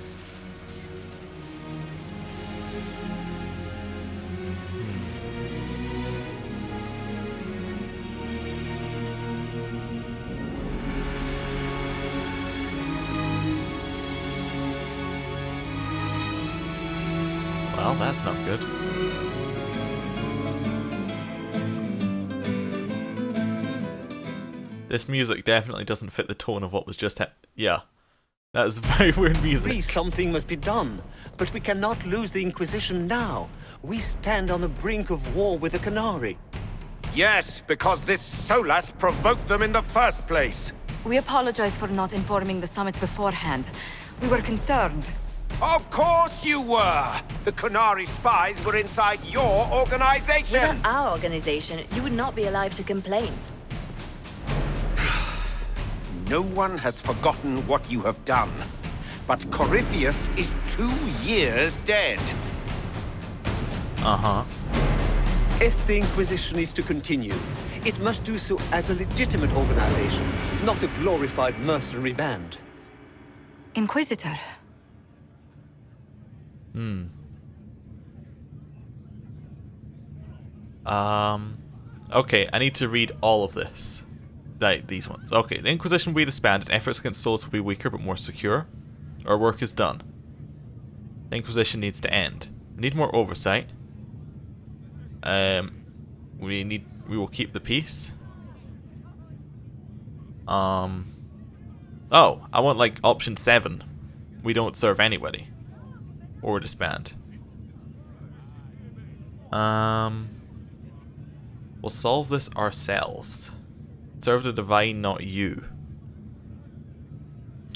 Well, that's not good. This music definitely doesn't fit the tone of what was just yeah. That's very weird music. Something must be done, but we cannot lose the Inquisition now. We stand on the brink of war with the Canary. Yes, because this Solas provoked them in the first place. We apologize for not informing the summit beforehand. We were concerned. Of course you were! The Canary spies were inside your organization! Without our organization, you would not be alive to complain. No one has forgotten what you have done. But Corypheus is 2 years dead. Uh-huh. If the Inquisition is to continue, it must do so as a legitimate organization, not a glorified mercenary band. Inquisitor. Okay, I need to read all of this. These ones. Okay, the Inquisition will be disbanded. Efforts against souls will be weaker but more secure. Our work is done. The Inquisition needs to end. We need more oversight. We will keep the peace. Oh, I want like option 7. We don't serve anybody. Or disband. We'll solve this ourselves. Serve the divine, not you.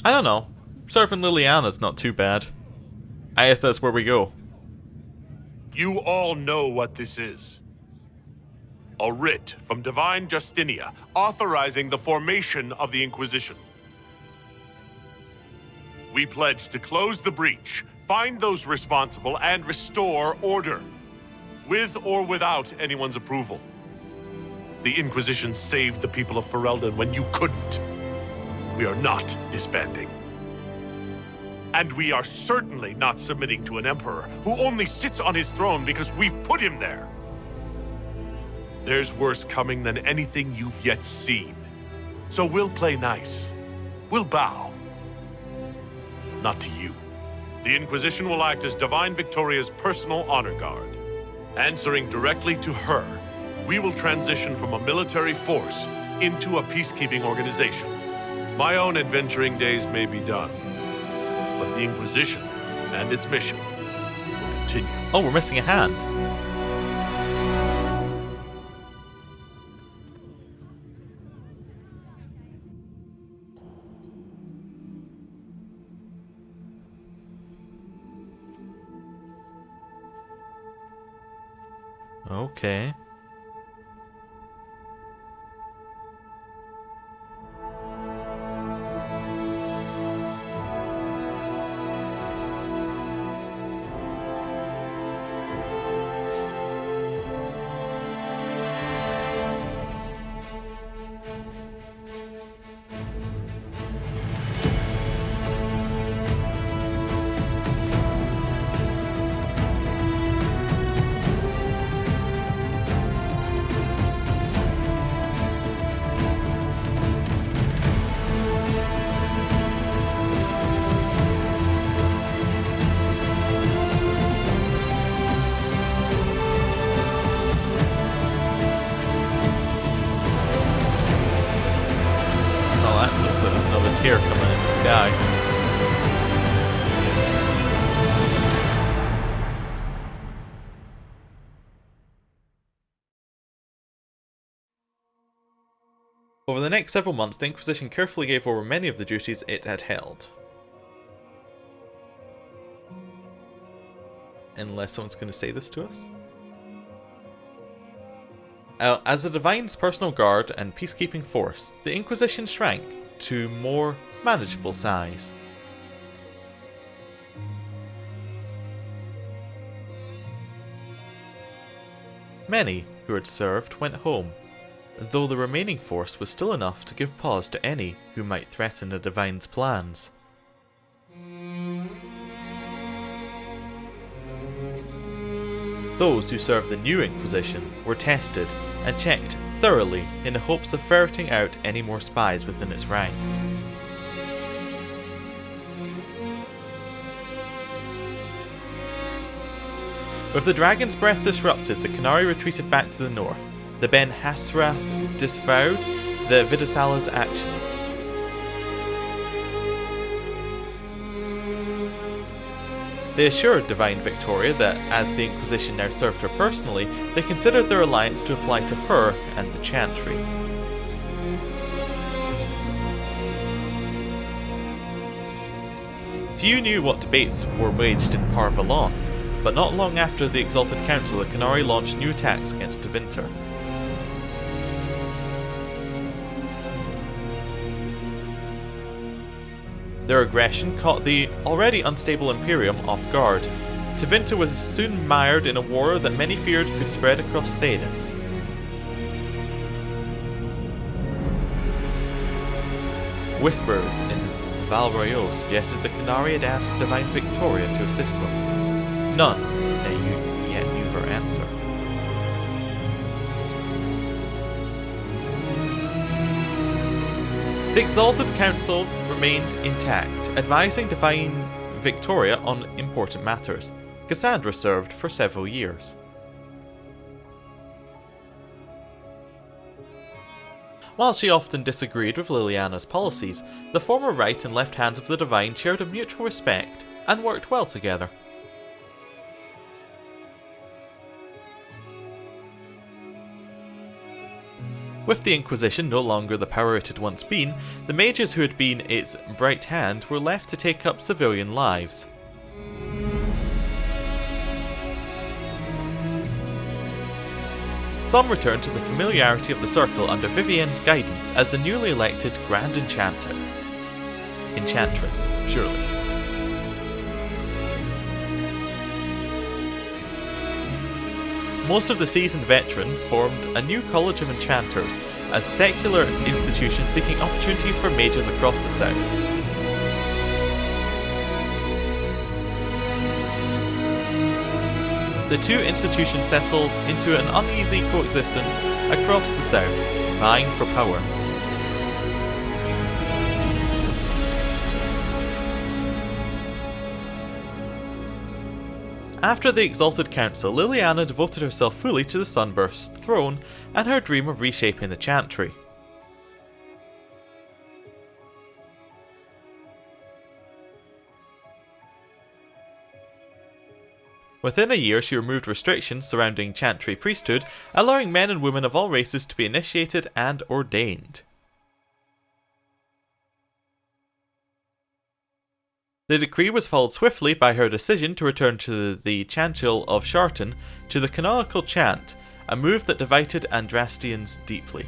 I don't know. Serving Leliana's not too bad. I guess that's where we go. You all know what this is. A writ from Divine Justinia authorizing the formation of the Inquisition. We pledge to close the breach, find those responsible, and restore order, with or without anyone's approval. The Inquisition saved the people of Ferelden when you couldn't. We are not disbanding. And we are certainly not submitting to an emperor who only sits on his throne because we put him there. There's worse coming than anything you've yet seen. So we'll play nice. We'll bow. Not to you. The Inquisition will act as Divine Victoria's personal honor guard. Answering directly to her, we will transition from a military force into a peacekeeping organization. My own adventuring days may be done, but the Inquisition and its mission will continue. Oh, we're missing a hand. Okay. Tear coming in the sky. Over the next several months, the Inquisition carefully gave over many of the duties it had held. Unless someone's going to say this to us. As the Divine's personal guard and peacekeeping force, the Inquisition shrank to more manageable size. Many who had served went home, though the remaining force was still enough to give pause to any who might threaten the Divine's plans. Those who served the new Inquisition were tested and checked thoroughly in the hopes of ferreting out any more spies within its ranks. With the dragon's breath disrupted, the Qunari retreated back to the north. The Ben Hasrath disavowed the Vidasala's actions. They assured Divine Victoria that, as the Inquisition now served her personally, they considered their alliance to apply to her and the Chantry. Few knew what debates were waged in Parvalon, but not long after the Exalted Council, the Qunari launched new attacks against Tevinter. Their aggression caught the already unstable Imperium off guard. Tevinter was soon mired in a war that many feared could spread across Thedas. Whispers in Val Royaux suggested the Qunari had asked Divine Victoria to assist them. None yet knew her answer. The Exalted Council remained intact, advising Divine Victoria on important matters. Cassandra served for several years. While she often disagreed with Leliana's policies, the former right and left hands of the Divine shared a mutual respect and worked well together. With the Inquisition no longer the power it had once been, the mages who had been its bright hand were left to take up civilian lives. Some returned to the familiarity of the Circle under Vivienne's guidance as the newly elected Grand Enchanter. Enchantress, surely. Most of the seasoned veterans formed a new College of Enchanters, a secular institution seeking opportunities for mages across the south. The two institutions settled into an uneasy coexistence across the south, vying for power. After the Exalted Council, Leliana devoted herself fully to the Sunburst throne and her dream of reshaping the Chantry. Within a year, she removed restrictions surrounding Chantry priesthood, allowing men and women of all races to be initiated and ordained. The decree was followed swiftly by her decision to return to the Chancel of Sharton to the canonical chant, a move that divided Andrastians deeply.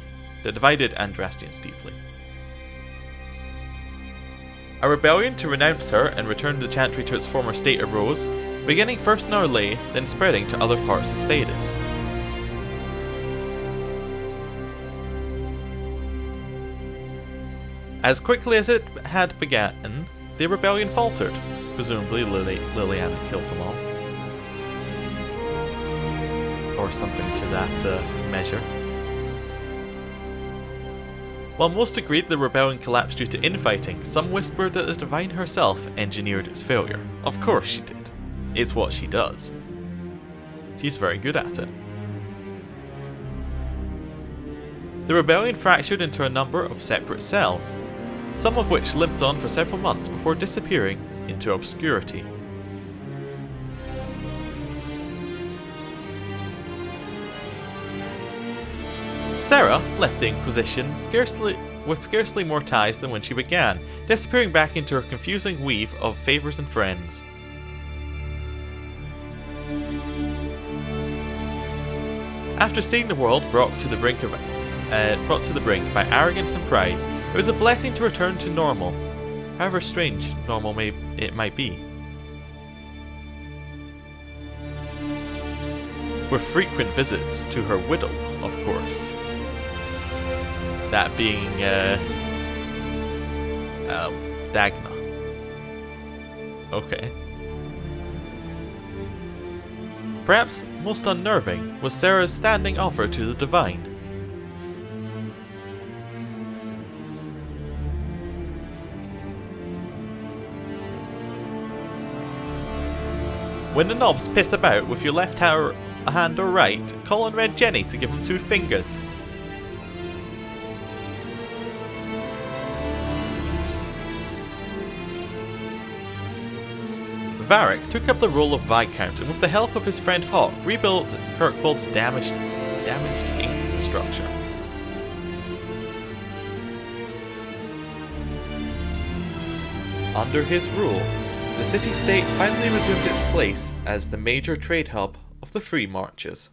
A rebellion to renounce her and return the Chantry to its former state arose, beginning first in Orlais, then spreading to other parts of Thedas. As quickly as it had begun, the rebellion faltered. Presumably Leliana killed them all. Or something to that measure. While most agreed the rebellion collapsed due to infighting, some whispered that the Divine herself engineered its failure. Of course she did. It's what she does. She's very good at it. The rebellion fractured into a number of separate cells, some of which limped on for several months before disappearing into obscurity. Sarah left the Inquisition with scarcely more ties than when she began, disappearing back into her confusing weave of favours and friends. After seeing the world brought to the brink by arrogance and pride, it was a blessing to return to normal, however strange normal it might be. With frequent visits to her widow, of course. That being, Dagna. Okay. Perhaps most unnerving was Sarah's standing offer to the Divine. When the knobs piss about with your left hand or right, call on Red Jenny to give him 2 fingers. Varric took up the role of Viscount and with the help of his friend Hawk rebuilt Kirkwald's damaged infrastructure. Under his rule, the city-state finally resumed its place as the major trade hub of the Free Marches.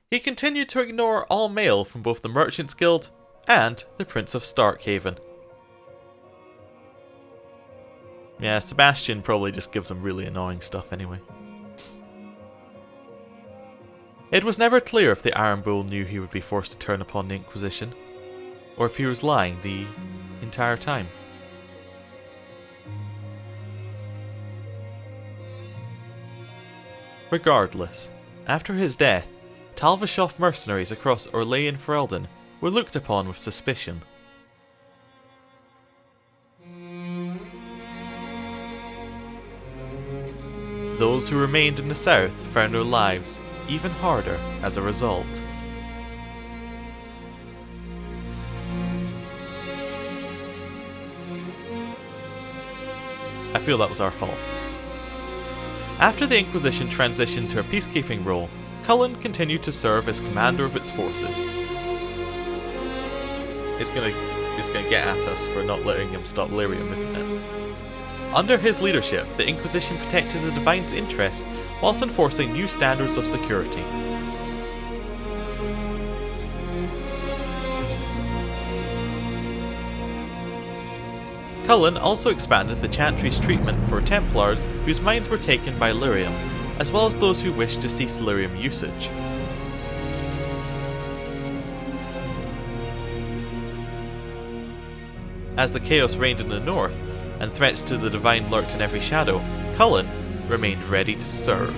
He continued to ignore all mail from both the Merchants Guild and the Prince of Starkhaven. Yeah, Sebastian probably just gives him really annoying stuff anyway. It was never clear if the Iron Bull knew he would be forced to turn upon the Inquisition, or if he was lying the entire time. Regardless, after his death, Talvashov mercenaries across Orlais and Ferelden were looked upon with suspicion. Those who remained in the south found their lives even harder as a result. I feel that was our fault. After the Inquisition transitioned to a peacekeeping role, Cullen continued to serve as commander of its forces. It's gonna get at us for not letting him stop Lyrium, isn't it? Under his leadership, the Inquisition protected the Divine's interests whilst enforcing new standards of security. Cullen also expanded the Chantry's treatment for Templars whose minds were taken by Lyrium, as well as those who wished to cease Lyrium usage. As the chaos reigned in the north, and threats to the Divine lurked in every shadow, Cullen remained ready to serve.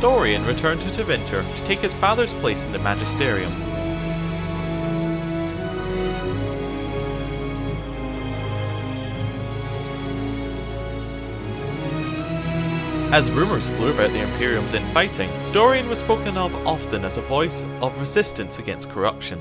Dorian returned to Tevinter to take his father's place in the Magisterium. As rumours flew about the Imperium's infighting, Dorian was spoken of often as a voice of resistance against corruption.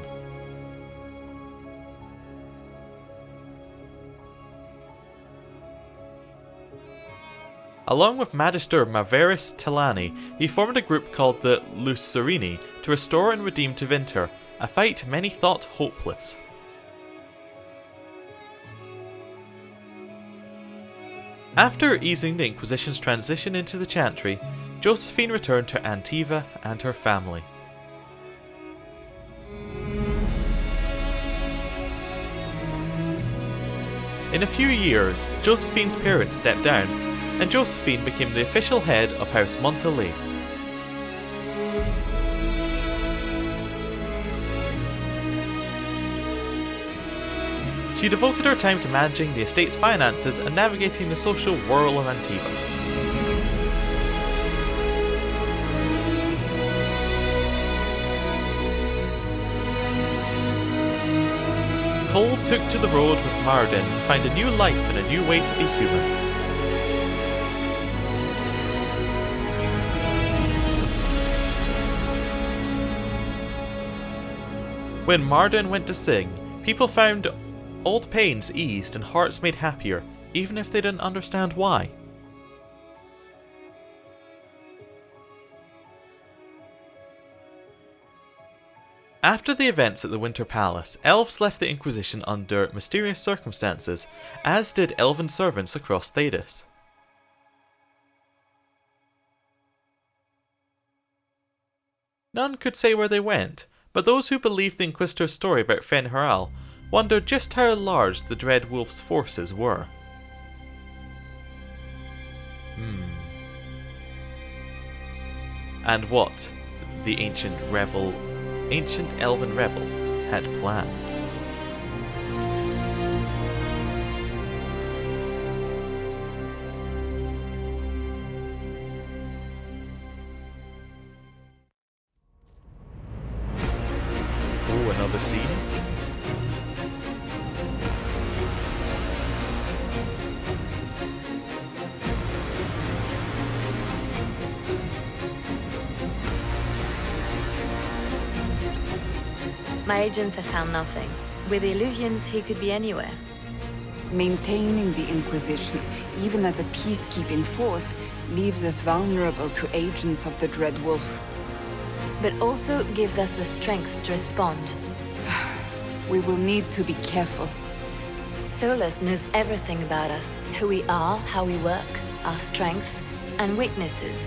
Along with Magister Maveris Telani, he formed a group called the Lucerini to restore and redeem Tevinter, a fight many thought hopeless. After easing the Inquisition's transition into the Chantry, Josephine returned to Antiva and her family. In a few years, Josephine's parents stepped down, and Josephine became the official head of House Montalais. She devoted her time to managing the estate's finances and navigating the social whirl of Antiva. Cole took to the road with Marden to find a new life and a new way to be human. When Marden went to sing, people found old pains eased and hearts made happier, even if they didn't understand why. After the events at the Winter Palace, elves left the Inquisition under mysterious circumstances, as did elven servants across Thedas. None could say where they went, but those who believed the Inquisitor's story about Fen-Haral wondered just how large the Dread Wolf's forces were. And what the ancient elven rebel had planned. another scene. My agents have found nothing. With the illusions, he could be anywhere. Maintaining the Inquisition, even as a peacekeeping force, leaves us vulnerable to agents of the Dread Wolf. But also gives us the strength to respond. We will need to be careful. Solus knows everything about us. Who we are, how we work, our strengths and weaknesses.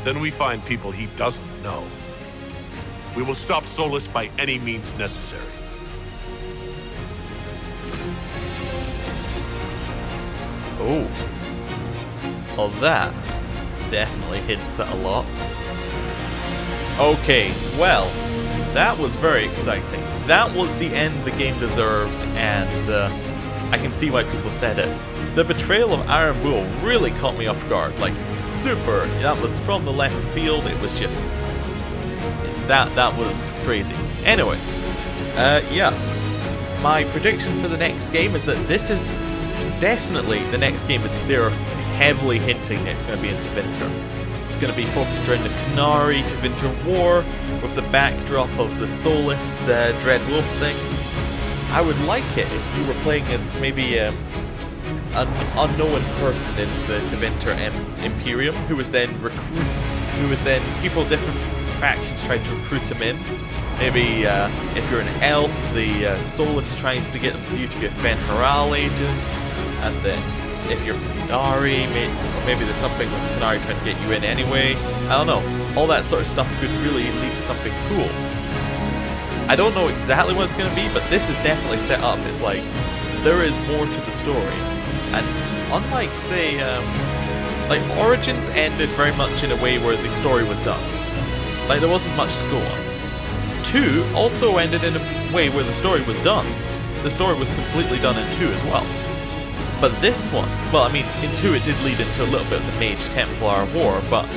Then we find people he doesn't know. We will stop Solus by any means necessary. Oh. Well, that definitely hints at a lot. Okay, well, that was very exciting. That was the end the game deserved, and I can see why people said it. The betrayal of Iron Bull really caught me off guard, like super. That was from the left field. It was just that was crazy. Anyway, yes, my prediction for the next game is that this is definitely the next game is they're heavily hinting it's going to be into Winter. It's going to be focused around the Canary to Winter War with the backdrop of the Solus Dread Wolf thing. I would like it if you were playing as maybe an unknown person in the Tevinter Imperium who was then people different factions tried to recruit him in. Maybe if you're an elf, the Solus tries to get you to be a Fenharal agent, and then if you're Canary, maybe there's something with Canary trying to get you in anyway. I don't know. All that sort of stuff could really lead to something cool. I don't know exactly what it's going to be, but this is definitely set up. It's like, there is more to the story. And unlike, say, like Origins ended very much in a way where the story was done. Like, there wasn't much to go on. 2 also ended in a way where the story was done. The story was completely done in 2 as well. But this one, well, I mean, in 2 it did lead into a little bit of the Mage Templar War, but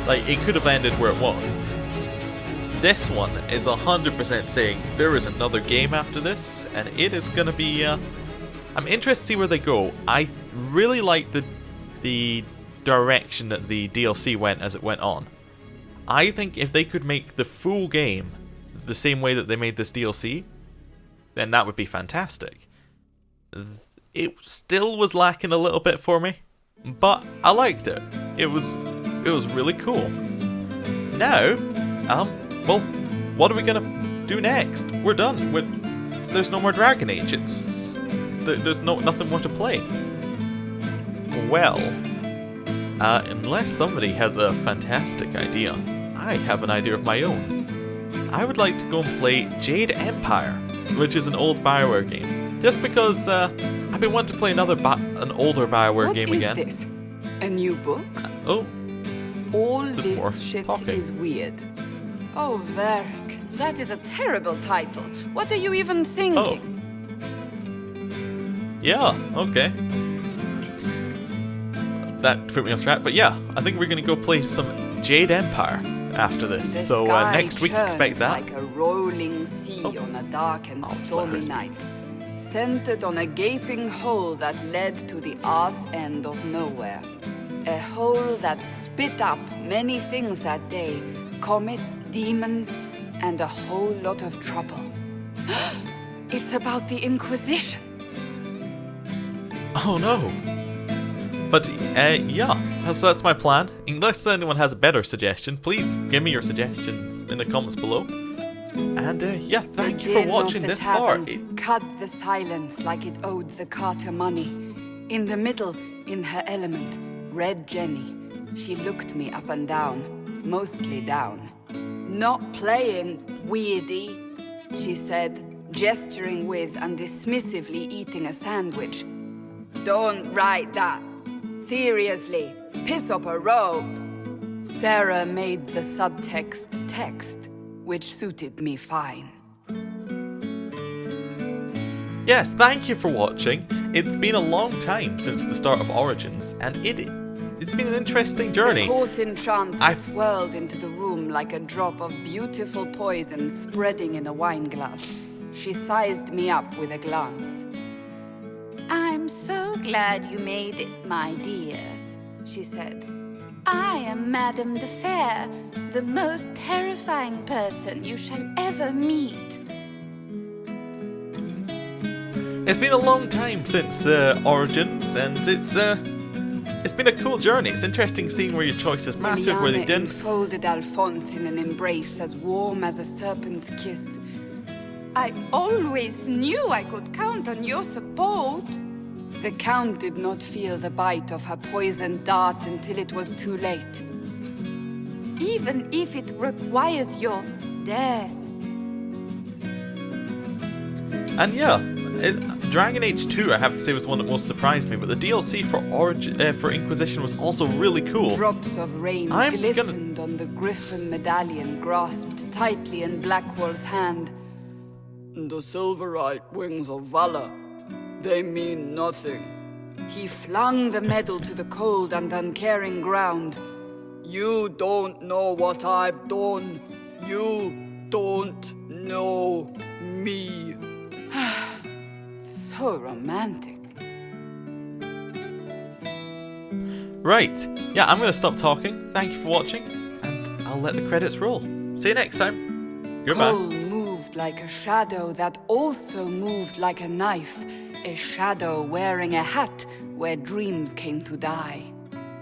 like, it could have ended where it was. This one is 100% saying there is another game after this, and it is going to be, I'm interested to see where they go. I really like the direction that the DLC went as it went on. I think if they could make the full game the same way that they made this DLC, then that would be fantastic. It still was lacking a little bit for me, but I liked it. It was really cool. Now, well, what are we gonna do next? We're done. There's no more Dragon Age. There's nothing more to play. Well, unless somebody has a fantastic idea, I have an idea of my own. I would like to go and play Jade Empire, which is an old BioWare game. Just because I've been wanting to play an older BioWare game again. What is this? A new book? Oh. All There's this more shit talking. is weird. Oh, Verk, that is a terrible title. What are you even thinking? Oh. Yeah, okay. That put me off track, but yeah, I think we're going to go play some Jade Empire after this. The So sky next week, expect that. like a rolling sea on a dark and stormy night, centered on a gaping hole that led to the arse end of nowhere. A hole that spit up many things that day. Comets, demons, and a whole lot of trouble. It's about the Inquisition. Oh no. But yeah, so that's my plan. Unless anyone has a better suggestion, please give me your suggestions in the comments below. And yeah, thank you for watching this far. Cut the silence like it owed the Carter money. In the middle, in her element, Red Jenny. She looked me up and down, mostly down. Not playing, weirdy, she said, gesturing with and dismissively eating a sandwich. Don't write that. Seriously, piss up a robe. Sarah made the subtext text, which suited me fine. Yes, thank you for watching. It's been a long time since the start of Origins, and it's been an interesting journey. The court enchanter swirled into the room like a drop of beautiful poison spreading in a wineglass. She sized me up with a glance. I'm so glad you made it, my dear, she said. I am Madame de Fair, the most terrifying person you shall ever meet. It's been a long time since Origins, and it's been a cool journey. It's interesting seeing where your choices mattered, where they didn't. Enfolded Alphonse in an embrace as warm as a serpent's kiss. I always knew I could count on your support. The Count did not feel the bite of her poisoned dart until it was too late. Even if it requires your death. And yeah, Dragon Age 2, I have to say, was the one that most surprised me, but the DLC for Inquisition was also really cool. Drops of rain glistened on the griffin medallion grasped tightly in Blackwall's hand. The silverite wings of valor, they mean nothing. He flung the medal to the cold and uncaring ground. You don't know what I've done. You don't know me. So romantic. Right. Yeah, I'm going to stop talking. Thank you for watching, and I'll let the credits roll. See you next time. Goodbye. Cole moved like a shadow that also moved like a knife. A shadow wearing a hat where dreams came to die.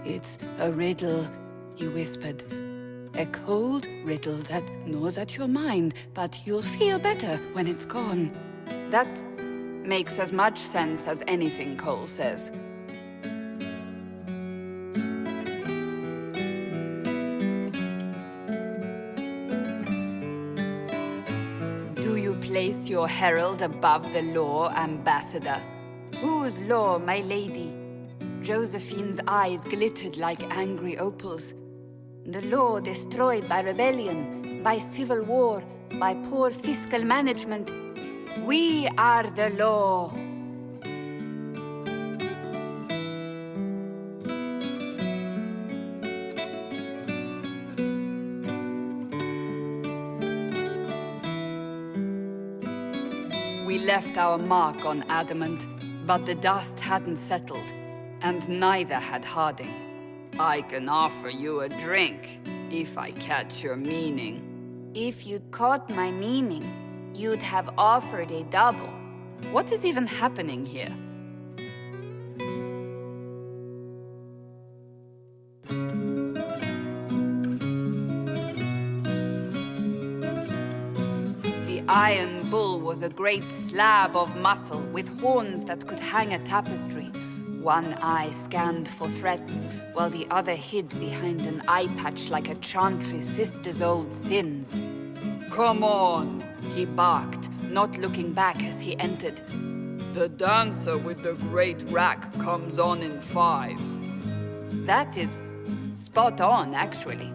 It's a riddle, he whispered. A cold riddle that gnaws at your mind, but you'll feel better when it's gone. That makes as much sense as anything Cole says. Do you place your herald above the law, Ambassador? Whose law, my lady? Josephine's eyes glittered like angry opals. The law destroyed by rebellion, by civil war, by poor fiscal management. We are the law. We left our mark on adamant, but the dust hadn't settled, and neither had Harding. I can offer you a drink, if I catch your meaning. If you'd caught my meaning, you'd have offered a double. What is even happening here? The Iron Bull was a great slab of muscle with horns that could hang a tapestry. One eye scanned for threats, while the other hid behind an eye patch like a chantry sister's old sins. Come on, he barked, not looking back as he entered. The dancer with the great rack comes on in 5. That is spot on, actually.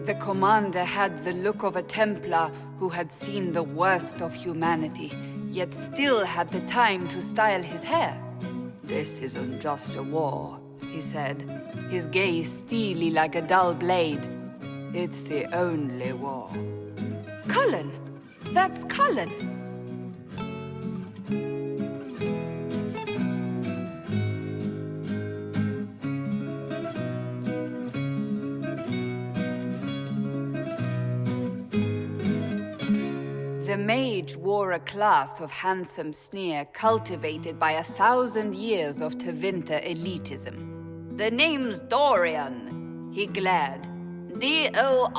The commander had the look of a templar who had seen the worst of humanity, yet still had the time to style his hair. This isn't just a war, he said, his gaze steely like a dull blade. It's the only war. Cullen! That's Cullen! The mage wore a class of handsome sneer cultivated by 1,000 years of Tevinter elitism. The name's Dorian, he glared. D-O-R-I-A-N.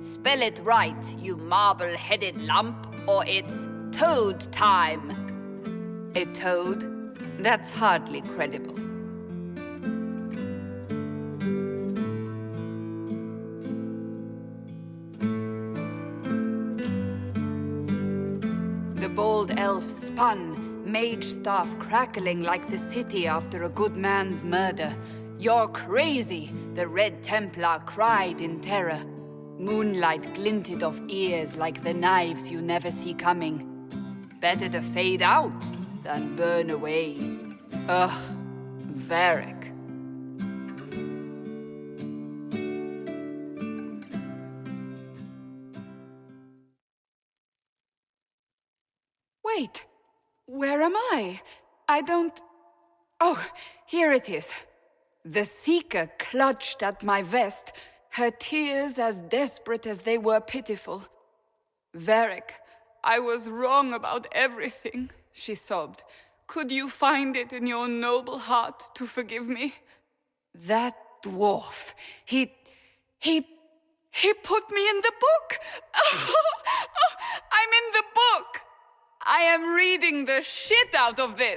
Spell it right, you marble-headed lump, or it's toad time. A toad? That's hardly credible. The bold elf spun, mage staff crackling like the city after a good man's murder. You're crazy, the Red Templar cried in terror. Moonlight glinted off ears like the knives you never see coming. Better to fade out than burn away. Ugh, Varric. Wait, where am I? I don't... Oh, here it is. The Seeker clutched at my vest, her tears as desperate as they were pitiful. Varric, I was wrong about everything, she sobbed. Could you find it in your noble heart to forgive me? That dwarf, he put me in the book! I'm in the book! I am reading the shit out of this!